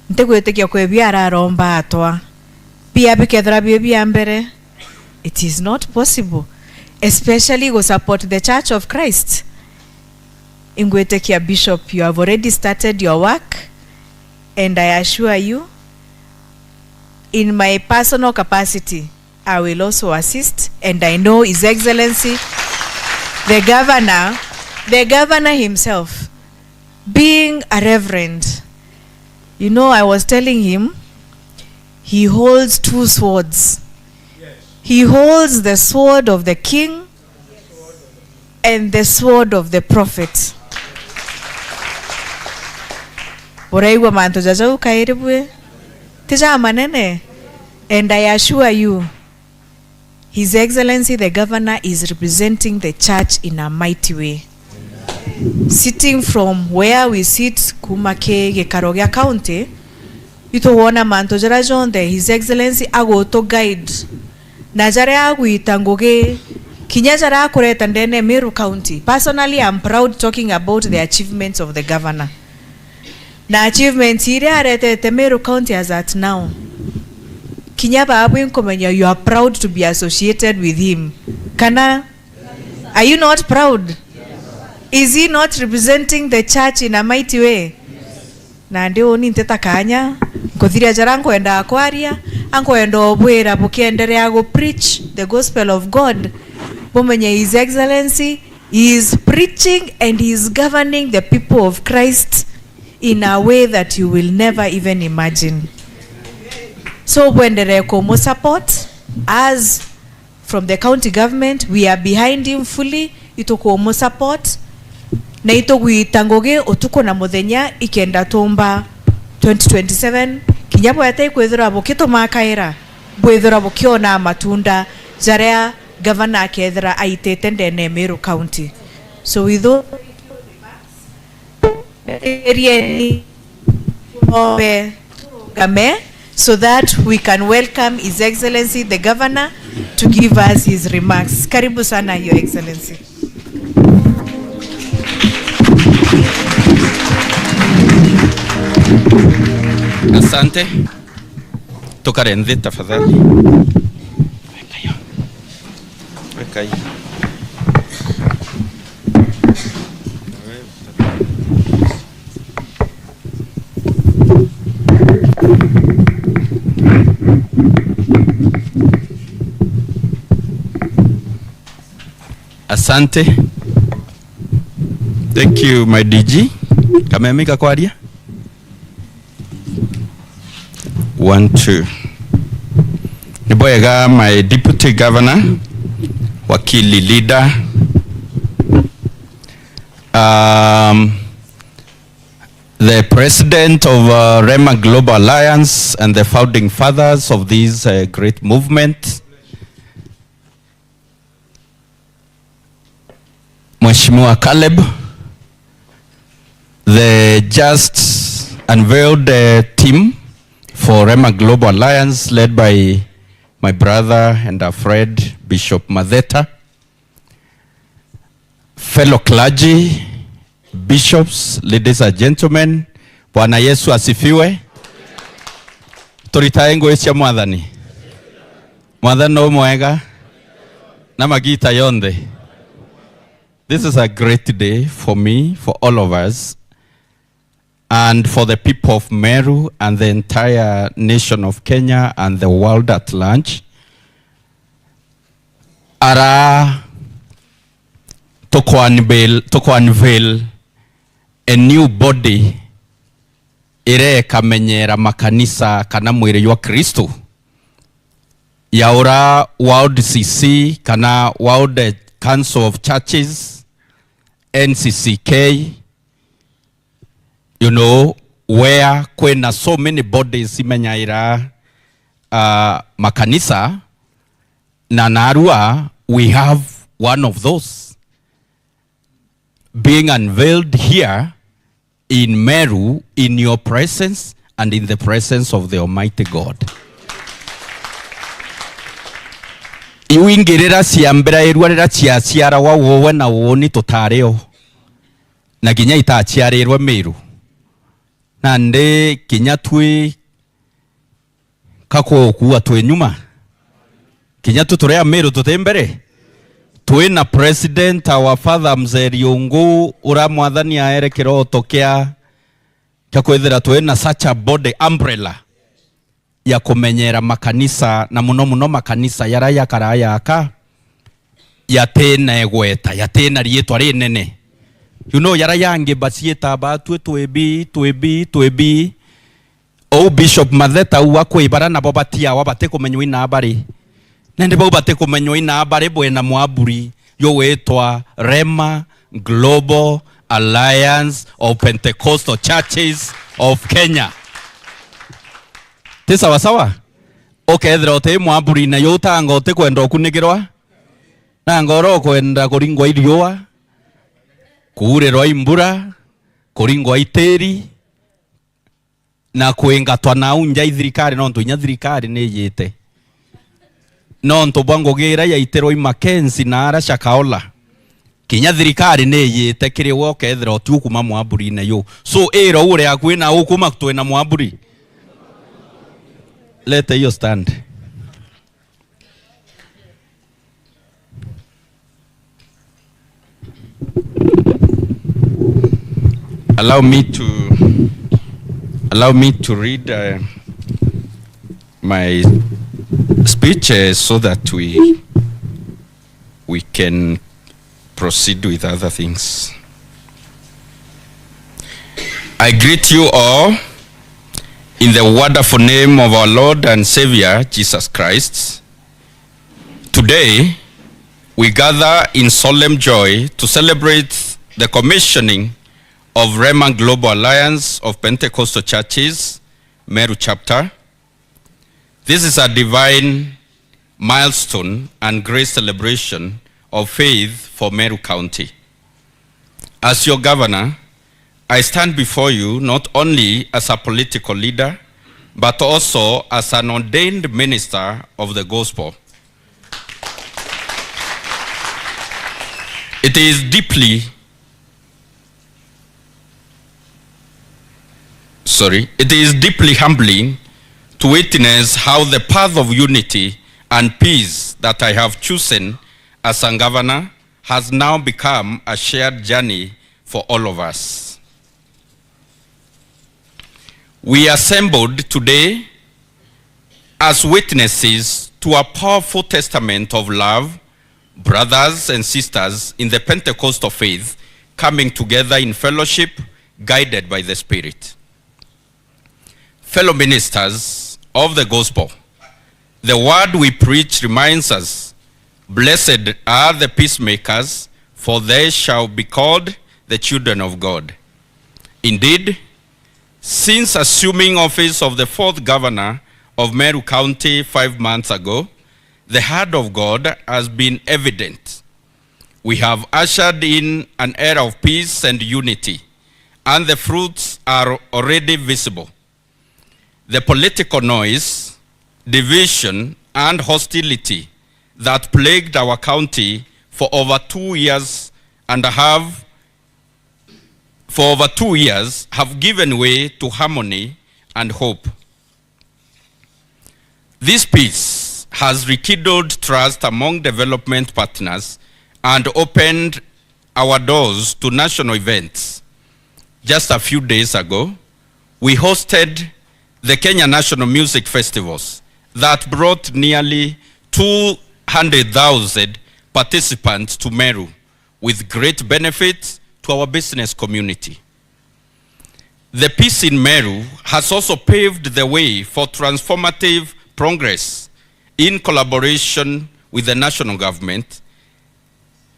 ntegwetekia kwe biara romba atwa pia bikethra bia mbere. It is not possible, especially go support the Church of Christ. Ingwetekia Bishop, you have already started your work, and I assure you, in my personal capacity, I will also assist, and I know His Excellency, the governor himself, being a reverend, you know, I was telling him, he holds two swords. Yes. He holds the sword of the king and the sword of the prophet. Oraiwa manto jaja ukairibwe. Tija manene. And I assure you, His Excellency the Governor is representing the church in a mighty way. Sitting from where we sit Kumake Gekarogia County, ito wona manto jara jonde His Excellency ago to guide na jara aguita ngoge kinya jara kureta ndene Meru County. Personally, I'm proud talking about the achievements of the governor. Na achievements ire arete Meru County as at now. Kinya babu inkomenya, you are proud to be associated with him. Kana, are you not proud? Is he not representing the church in a mighty way? Na ndio ni nteta kanya kothiria jarango enda akwaria ango enda obwera bukiendelea go preach the gospel of God. Bomenye His Excellency is preaching and he is governing the people of Christ in a way that you will never even imagine. So bwendelea komo support as from the county government, we are behind him fully. Itokomo support na itogwitangoge otuko na muthenya ikenda tomba 2027 kinyabo yatai kwethera bokito makaira bwethera bokiona matunda jarea governor akethera aitete ndene Meru County. So with those so that we can welcome His Excellency the Governor to give us his remarks. Karibu sana, Your Excellency. Asante. Tokare nthi tafadhali. Weka hiyo. Asante. Thank you, my DG. Kamemika kwaria. 1, 2. Niboyega, my deputy governor, wakili leader, the president of Rema Global Alliance and the founding fathers of this great movement, Mheshimiwa Caleb, the just unveiled team for Rema Global Alliance led by my brother and our friend Bishop Madheta, fellow clergy, bishops, ladies and gentlemen, Bwana Yesu asifiwe. Turitaengo esia mwathani. Mwathani no mwega na magita yonde. This is a great day for me, for all of us. and for the people of Meru and the entire nation of Kenya and the world at large. Ara toko unveil a new body ire kamenyera makanisa kana mwiri wa Kristo yaura World CC kana World Council of Churches, NCCK, you know, where kwena so many bodies imenyaira makanisa na Narua, we have one of those being unveiled here in Meru, in your presence and in the presence of the Almighty God. Iwingirira ciambira irwarira ciaciara wa wowe na woni tutareo na ginya itaciarirwe Meru na nde kinya twi kako kuwa twe nyuma kinya tuturea Meru tutembere twe na president our father Mzee Riungu ura mwathani aere kiroto kia kwithira twe na such a body umbrella ya kumenyera makanisa na muno makanisa yara yakara yaka yatena egweta yatena rietwa rinene, you know, yara yange basieta ba twebi o Bishop Matheta uwa kwibara na bobatia wabate kumenywa ina abari nende bobate kumenywa ina abari bwena mwaburi yo wetwa Rema Global Alliance of Pentecostal Churches of Kenya. Ti sawa sawa okethira te mwaburi na yutanga te kwenda okunigirwa na ngoro kwenda kuringwa iriwa kurirwa imbura kuringwa iteri na kuingatwa na unja ithirikari no ntunya thirikari ni yite no ntubwango gira ya itero Makenzi na ara Shakaola kinya thirikari ni yite kiriwo okethira tu kuma mwaburi na yo so ero ure akwina ukuma twena mwaburi. Let you stand. Allow me to read my speech so that we can proceed with other things. I greet you all in the wonderful name of our Lord and Savior, Jesus Christ. Today, we gather in solemn joy to celebrate the commissioning of Rema Global Alliance of Pentecostal Churches, Meru chapter. This is a divine milestone and great celebration of faith for Meru County. As your governor, I stand before you not only as a political leader, but also as an ordained minister of the gospel. It is deeply humbling to witness how the path of unity and peace that I have chosen as a governor has now become a shared journey for all of us. We assembled today as witnesses to a powerful testament of love, brothers and sisters in the Pentecostal faith coming together in fellowship, guided by the Spirit. Fellow ministers of the gospel, the word we preach reminds us, blessed are the peacemakers, for they shall be called the children of God. Indeed, since assuming office of the fourth governor of Meru County 5 months ago, the hand of God has been evident. We have ushered in an era of peace and unity, and the fruits are already visible. The political noise, division, and hostility that plagued our county for over 2 years have given way to harmony and hope. This peace has rekindled trust among development partners and opened our doors to national events. Just a few days ago, we hosted the Kenya National Music Festivals that brought nearly 200,000 participants to Meru with great benefits to our business community. The peace in Meru has also paved the way for transformative progress in collaboration with the national government.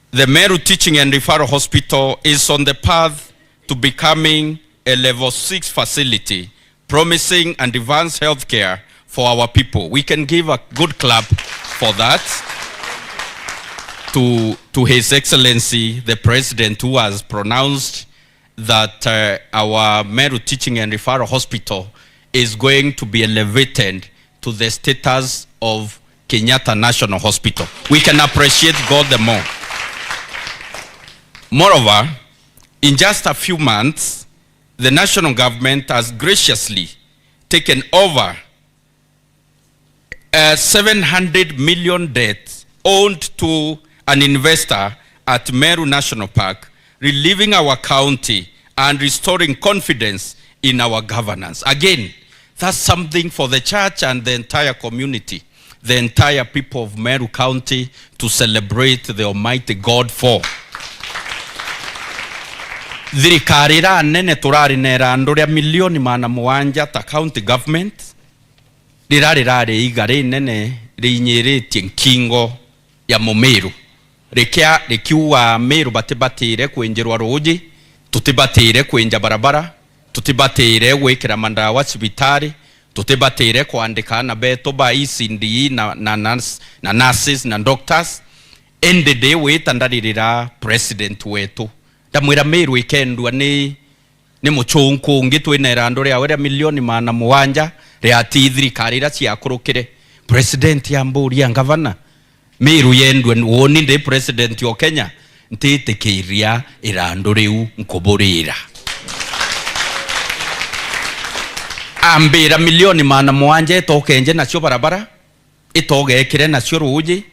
The Meru Teaching and Referral Hospital is on the path to becoming a level 6 facility, promising and advanced health care for our people. We can give a good clap for that to His Excellency, the President, who has pronounced that our Meru Teaching and Referral Hospital is going to be elevated to the status of Kenyatta National Hospital. We can appreciate God the more. Moreover, in just a few months, the national government has graciously taken over a 700 million debt owed to an investor at Meru National Park, relieving our county and restoring confidence in our governance. Again, that's something for the church and the entire community, the entire people of Meru County to celebrate the Almighty God for. Thirikari ra nene turari nera ndoria milioni mana mwanja ta county government rirari igari nene rinyiritie nkingo ya Mumiru rikiuga Meru batibatire kwenjerwa ruji, tutibatire kwenja barabara, tutibatire gwikira mandawa cibitari, tutibatire kwandika na beto ba ECD na nurses na doctors. Endede wetandaririra president wetu ndamwira Meru ikendwa ni muchunku ngitwinera ndo ria wera milioni mana mwanja ria thirikari ra ciakurukire president yamburia ngavana Meru yendwe woni ndi president yo Kenya ntitikiria irando riu nkuburira ambira milioni mana mwanja itokenje nacio barabara, itogekire nacio ruji,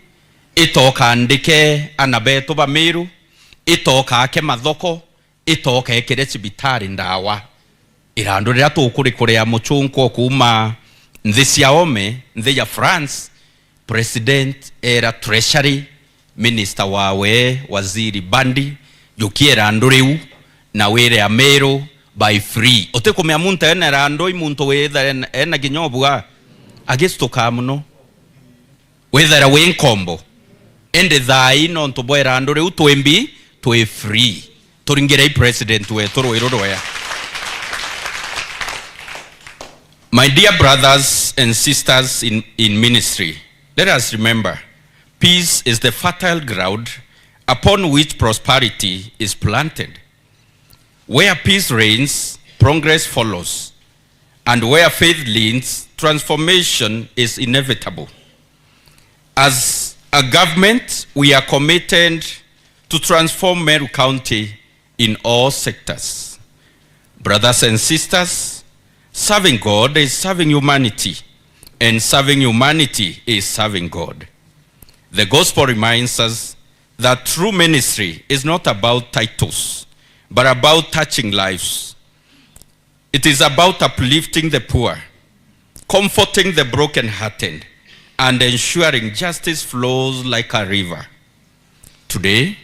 itokandike anabeto ba Meru, itoka ake mathoko, itoka ekire cibitari ndawa. Irando ria tukurikure ya muchunko kuma nthi cia ome, nthi ya France, president era treasury minister wawe waziri Bandi yukie rando riu na wire ya Meru by free. Ote kumea muntu ene rando imuntu wetha ena ginyobwa agistuka muno wethera wenkombo ende thai no ntuboe rando riu twembi twe free turingire president wetu rwiroroya. My dear brothers and sisters in ministry, let us remember, peace is the fertile ground upon which prosperity is planted. Where peace reigns, progress follows. And where faith leads, transformation is inevitable. As a government, we are committed to transform Meru County in all sectors. Brothers and sisters, serving God is serving humanity, and serving humanity is serving God. The gospel reminds us that true ministry is not about titles, but about touching lives. It is about uplifting the poor, comforting the brokenhearted, and ensuring justice flows like a river. Today,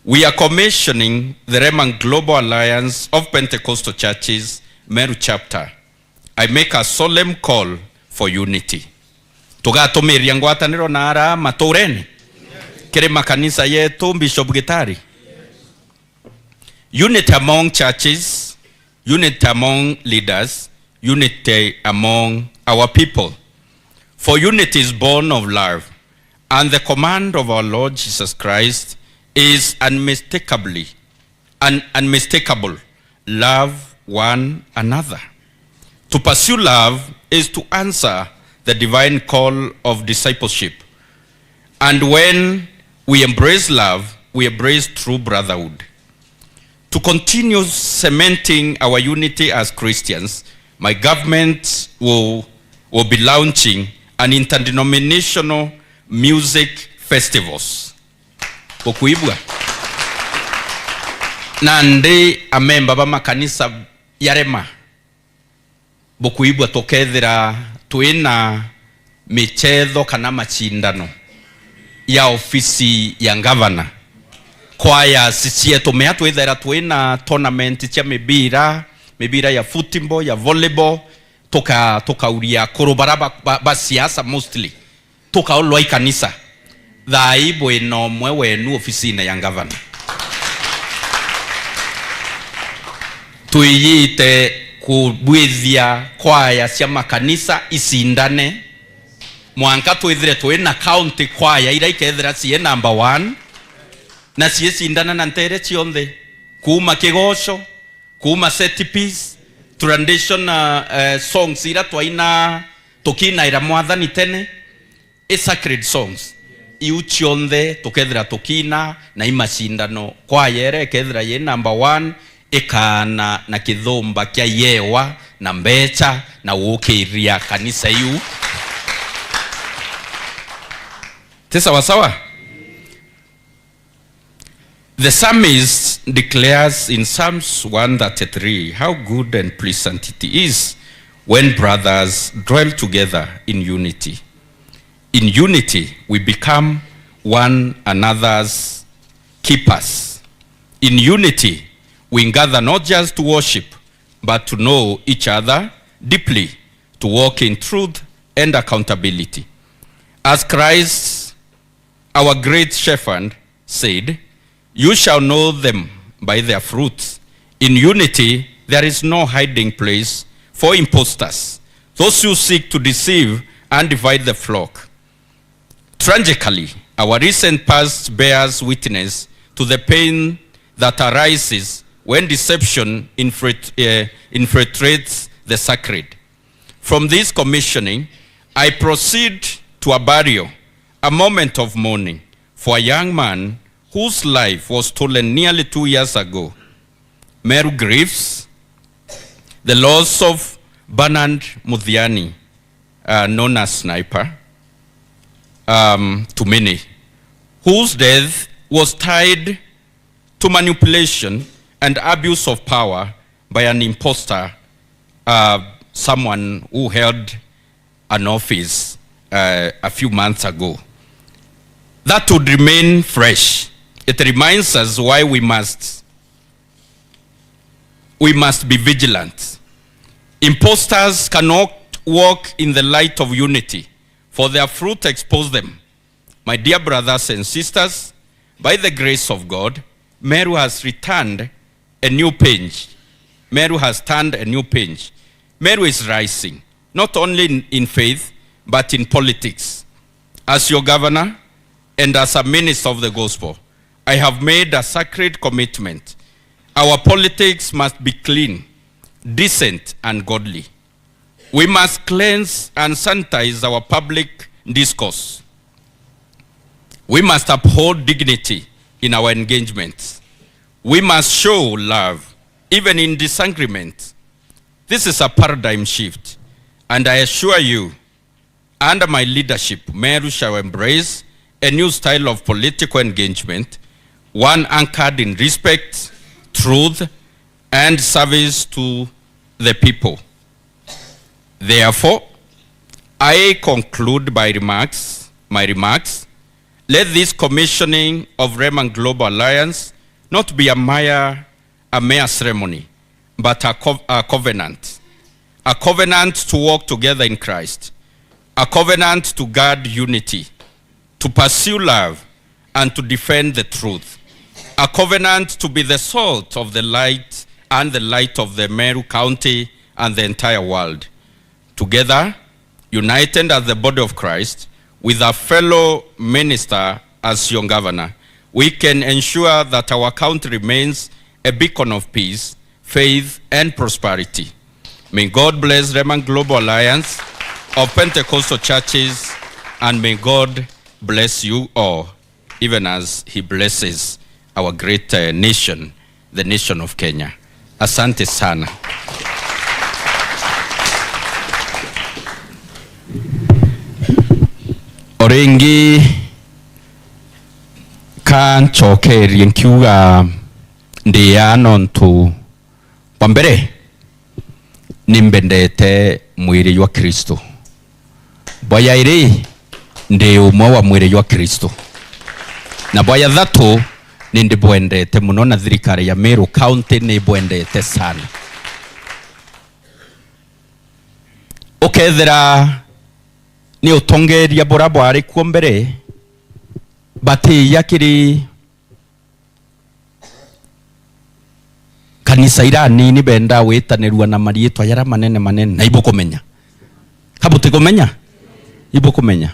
we are commissioning the Rema Global Alliance of Pentecostal Churches, Meru Chapter. I make a solemn call for unity. Tugatumiria ngwataniro na ara matureni kiri makanisa yetu Bishop Gitari. Unity among churches, unity among leaders, unity among our people. For unity is born of love, and the command of our Lord Jesus Christ is unmistakable. Love one another. To pursue love is to answer the divine call of discipleship. And when we embrace love, we embrace true brotherhood. To continue cementing our unity as Christians, my government will be launching an interdenominational music festivals. Okuibwa. Nande amemba ba makanisa yarema bukuibwa tukethira twina michetho kana machindano ya ofisi ya governor kwaya sicietu mea twithera twina tournament cia mibira ya football ya volleyball tukauria kurubara ba siasa mostly tukaolwa ikanisa thaibu ino mwe wenu ofisine ya governor tuyite kubwithia kwaya cia makanisa isindane mwanka twithire twina county kwaya ira ikethira cie number 1 na cie sindana na ntere cionthe kuma kigosho kuma set piece traditional songs ira twaina tukina ira mwathani tene sacred songs iu cionthe tukethira tukina na imashindano kwaya ira ikethira ye number 1 ikana na kithumba kia yewa na mbecha na ukiria kanisa iu tesa wasawa. The psalmist declares in Psalms 133 how good and pleasant it is when brothers dwell together in unity. In unity we become one another's keepers. In unity we gather not just to worship but to know each other deeply, to walk in truth and accountability. As Christ, our great shepherd, said, "You shall know them by their fruits." In unity, there is no hiding place for impostors, those who seek to deceive and divide the flock. Tragically, our recent past bears witness to the pain that arises when deception infiltrates the sacred. From this commissioning, I proceed to a burial, a moment of mourning for a young man whose life was stolen nearly 2 years ago. Meru grieves the loss of Bernard Muthiani, known as Sniper, to many, whose death was tied to manipulation and abuse of power by an imposter, someone who held an office a few months ago. That would remain fresh. It reminds us why we must be vigilant. Imposters cannot walk in the light of unity, for their fruit expose them. My dear brothers and sisters, by the grace of God, Meru has returned a new page. Meru has turned a new page. Meru is rising, not only in faith, but in politics. As your governor and as a minister of the gospel, I have made a sacred commitment. Our politics must be clean, decent, and godly. We must cleanse and sanitize our public discourse. We must uphold dignity in our engagements. We must show love, even in disagreement. This is a paradigm shift, and I assure you, under my leadership, Meru shall embrace a new style of political engagement, one anchored in respect, truth, and service to the people. Therefore, I conclude my remarks. Let this commissioning of Rhema Global Alliance not be a mere ceremony, but a covenant. A covenant to walk together in Christ. A covenant to guard unity, to pursue love, and to defend the truth. A covenant to be the salt of the light and the light of the Meru County and the entire world. Together, united as the body of Christ, with a fellow minister as your governor, we can ensure that our country remains a beacon of peace, faith, and prosperity. May God bless Rhema Global Alliance of Pentecostal churches, and may God bless you all, even as He blesses our great nation, the nation of Kenya. Asante sana. Orengi kan choker yankiuga ndia nontu pambere nimbendete mwili wa Kristo. Boya iri ndi umwe wa mwili wa Kristo. Na boya thatu nindi bwendete muno na thirikari ya Meru County ni bwendete sana. Ukethera ni utongeria bora bwari kuo mbere bati yakiri kanisa irani ni benda witanirwa na marietwa yara manene manene na ibo kumenya kabuti kumenya ibo kumenya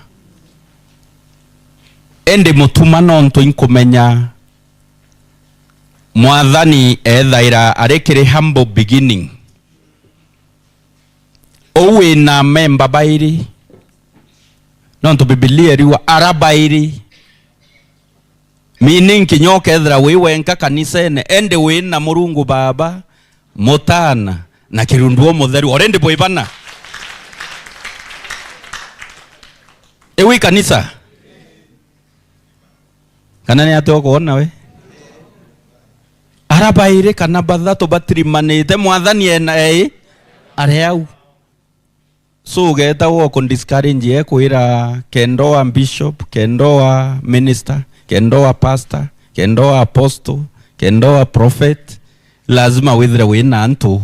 ende mutuma nonto inkumenya mwathani ethaira arekire humble beginning owe na memba bairi nonto Biblia riwa arabairi meaning kinyoka ethra wiwenka kanisene ende wina Murungu Baba Mutana na kirunduo mutheru orende boibana ewi kanisa kana ni ato kuona we arabaire kana bathatu batirimanite mwathani ena areau so geta wo kon discourage kwira kendoa bishop kendoa minister kendoa pastor kendoa apostle kendoa prophet lazima withre wina antu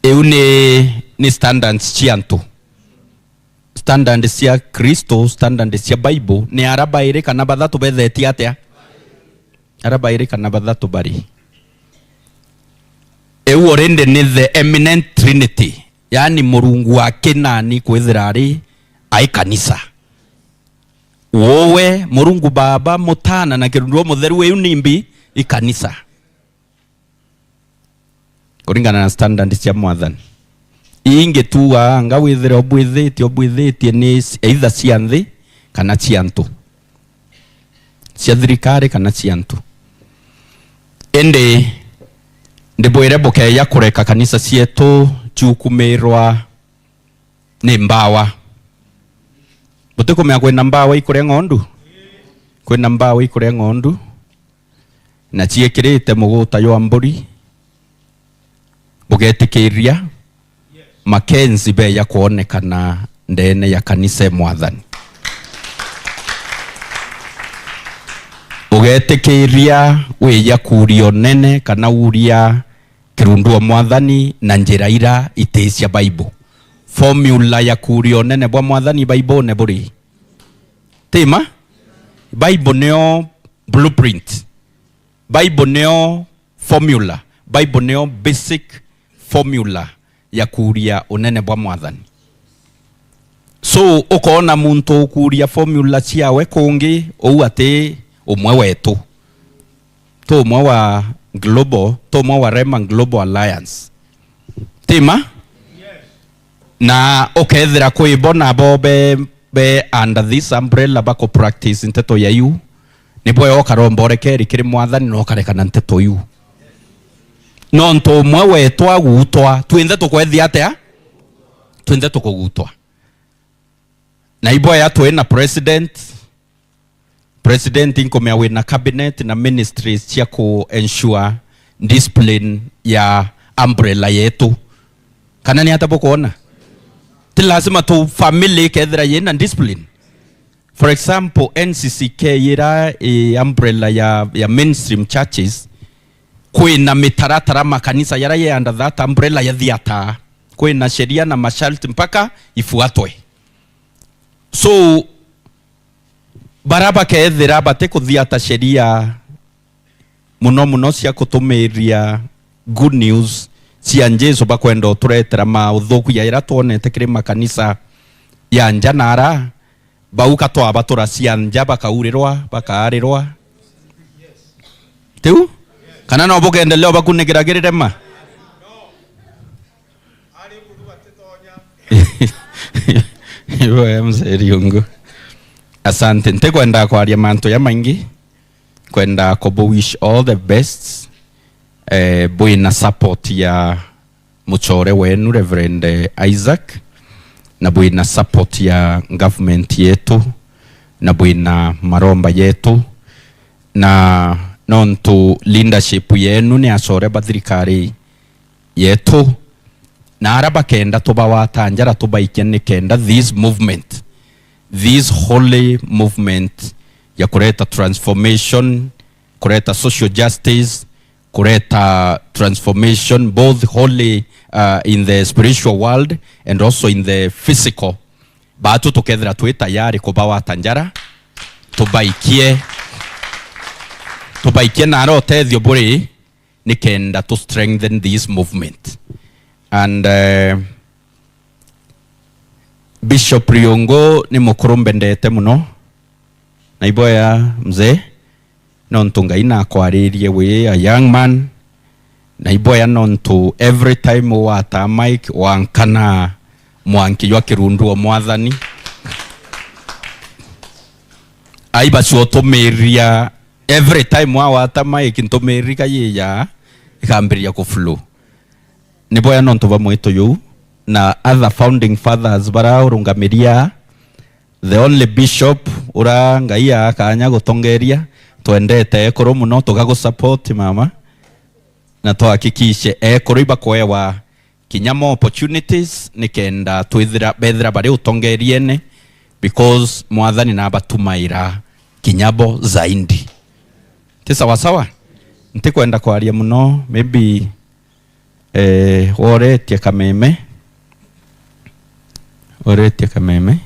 500 ni standards chiantu standard cia Kristo standard cia Bible ni arabaire kana bathatu betheti atia arabaire kana bathatu bari orende ni the eminent trinity yani Murungu wa kinani kwithira ari ai kanisa wowe Murungu Baba Mutana na kirunduo mutheru we nimbi ikanisa kuringana na standard cia mwathani inge tuwa anga withire obwithiti ni either cianthi kana ciantu cia thirikari kana ciantu ende ndibwire bokeya kureka kanisa cietu chukumirwa ni mbawa butukumya kwina mbawa ikure ng'ondu kwina mbawa ikure ng'ondu na ciekirite muguta yo mburi bugetikiria Makenzi be ya kuonekana ndene ya kanisa mwathani ugetikiria we ya kurio nene kana uria kirunduo mwathani na njira ira itecia Bible formula ya kurio nene bwa mwathani Bible ne buri tema Bible neo blueprint Bible neo formula Bible neo basic formula ya kuria unene bwa mwathani so ukona muntu kuria formula ciawe kungi ou ati umwe wetu to umwe wa global to umwe wa Rema Global Alliance tema na ukethira kuibona bobe be under this umbrella bako practice nteto ya yu nibwo yokarombore keri kiri mwathani no karekana nteto yu nonto umwe wetu agutwa twinthe tukwethia atia twinthe tukugutwa na ibwa ya twina president inkomea wina cabinet na ministries cia ku ensure discipline ya umbrella yetu kana ni hata bokuona ti lazima tu family kethira yina discipline for example NCCK ira umbrella ya mainstream churches kwina mitaratara makanisa yara ye under that umbrella ya thiata kwina sheria na masharti mpaka ifuatwe so baraba kethira bate kuthiata sheria muno cia kutumiria good news cia Jesu bakwenda turetera mauthuku ya ira tuonete kiri makanisa ya njanara bauka twaba turacia nja bakaurirwa bakaarirwa tiu kana no bugendeleo bakunigiragirire ma iwe mzeriungu asante ntekwenda kwaria mantu ya maingi kwenda kubo wish all the best bwina support ya muchore wenu Reverend Isaac na bwina support ya government yetu na bwina maromba yetu na nontu leadership yenu ni acore bathirikari yetu na araba kenda tubawatanjara tubaikene kenda this movement, this holy movement ya kuleta transformation, kuleta social justice, kuleta transformation both holy in the spiritual world and also in the physical. Batu tukethira twi tayari kubawatanjara tubaikie na ro tethio buri nikenda to strengthen this movement. And Bishop Riongo ni mukuru mbendete muno na iboya mzee nontu ngai na kwaririe we a young man na iboya nontu every time wata mic wankana mwanki ywa kirundu wa mwathani aiba chuotomeria every time wata mic ntomerika yeya ikambiria ku flow ni boya nontu bamwito yu na other founding fathers bara urungamiria the only bishop ura ngaia kanya gutongeria twendete ekoro muno tugago support mama na tuhakikishe ekoro iba kwewa kinyamo opportunities nikenda twithira bethira bari utongeriene because mwathani na batumaira kinyabo zaindi tisa wasawa ntikwenda kwaria muno maybe oretie kameme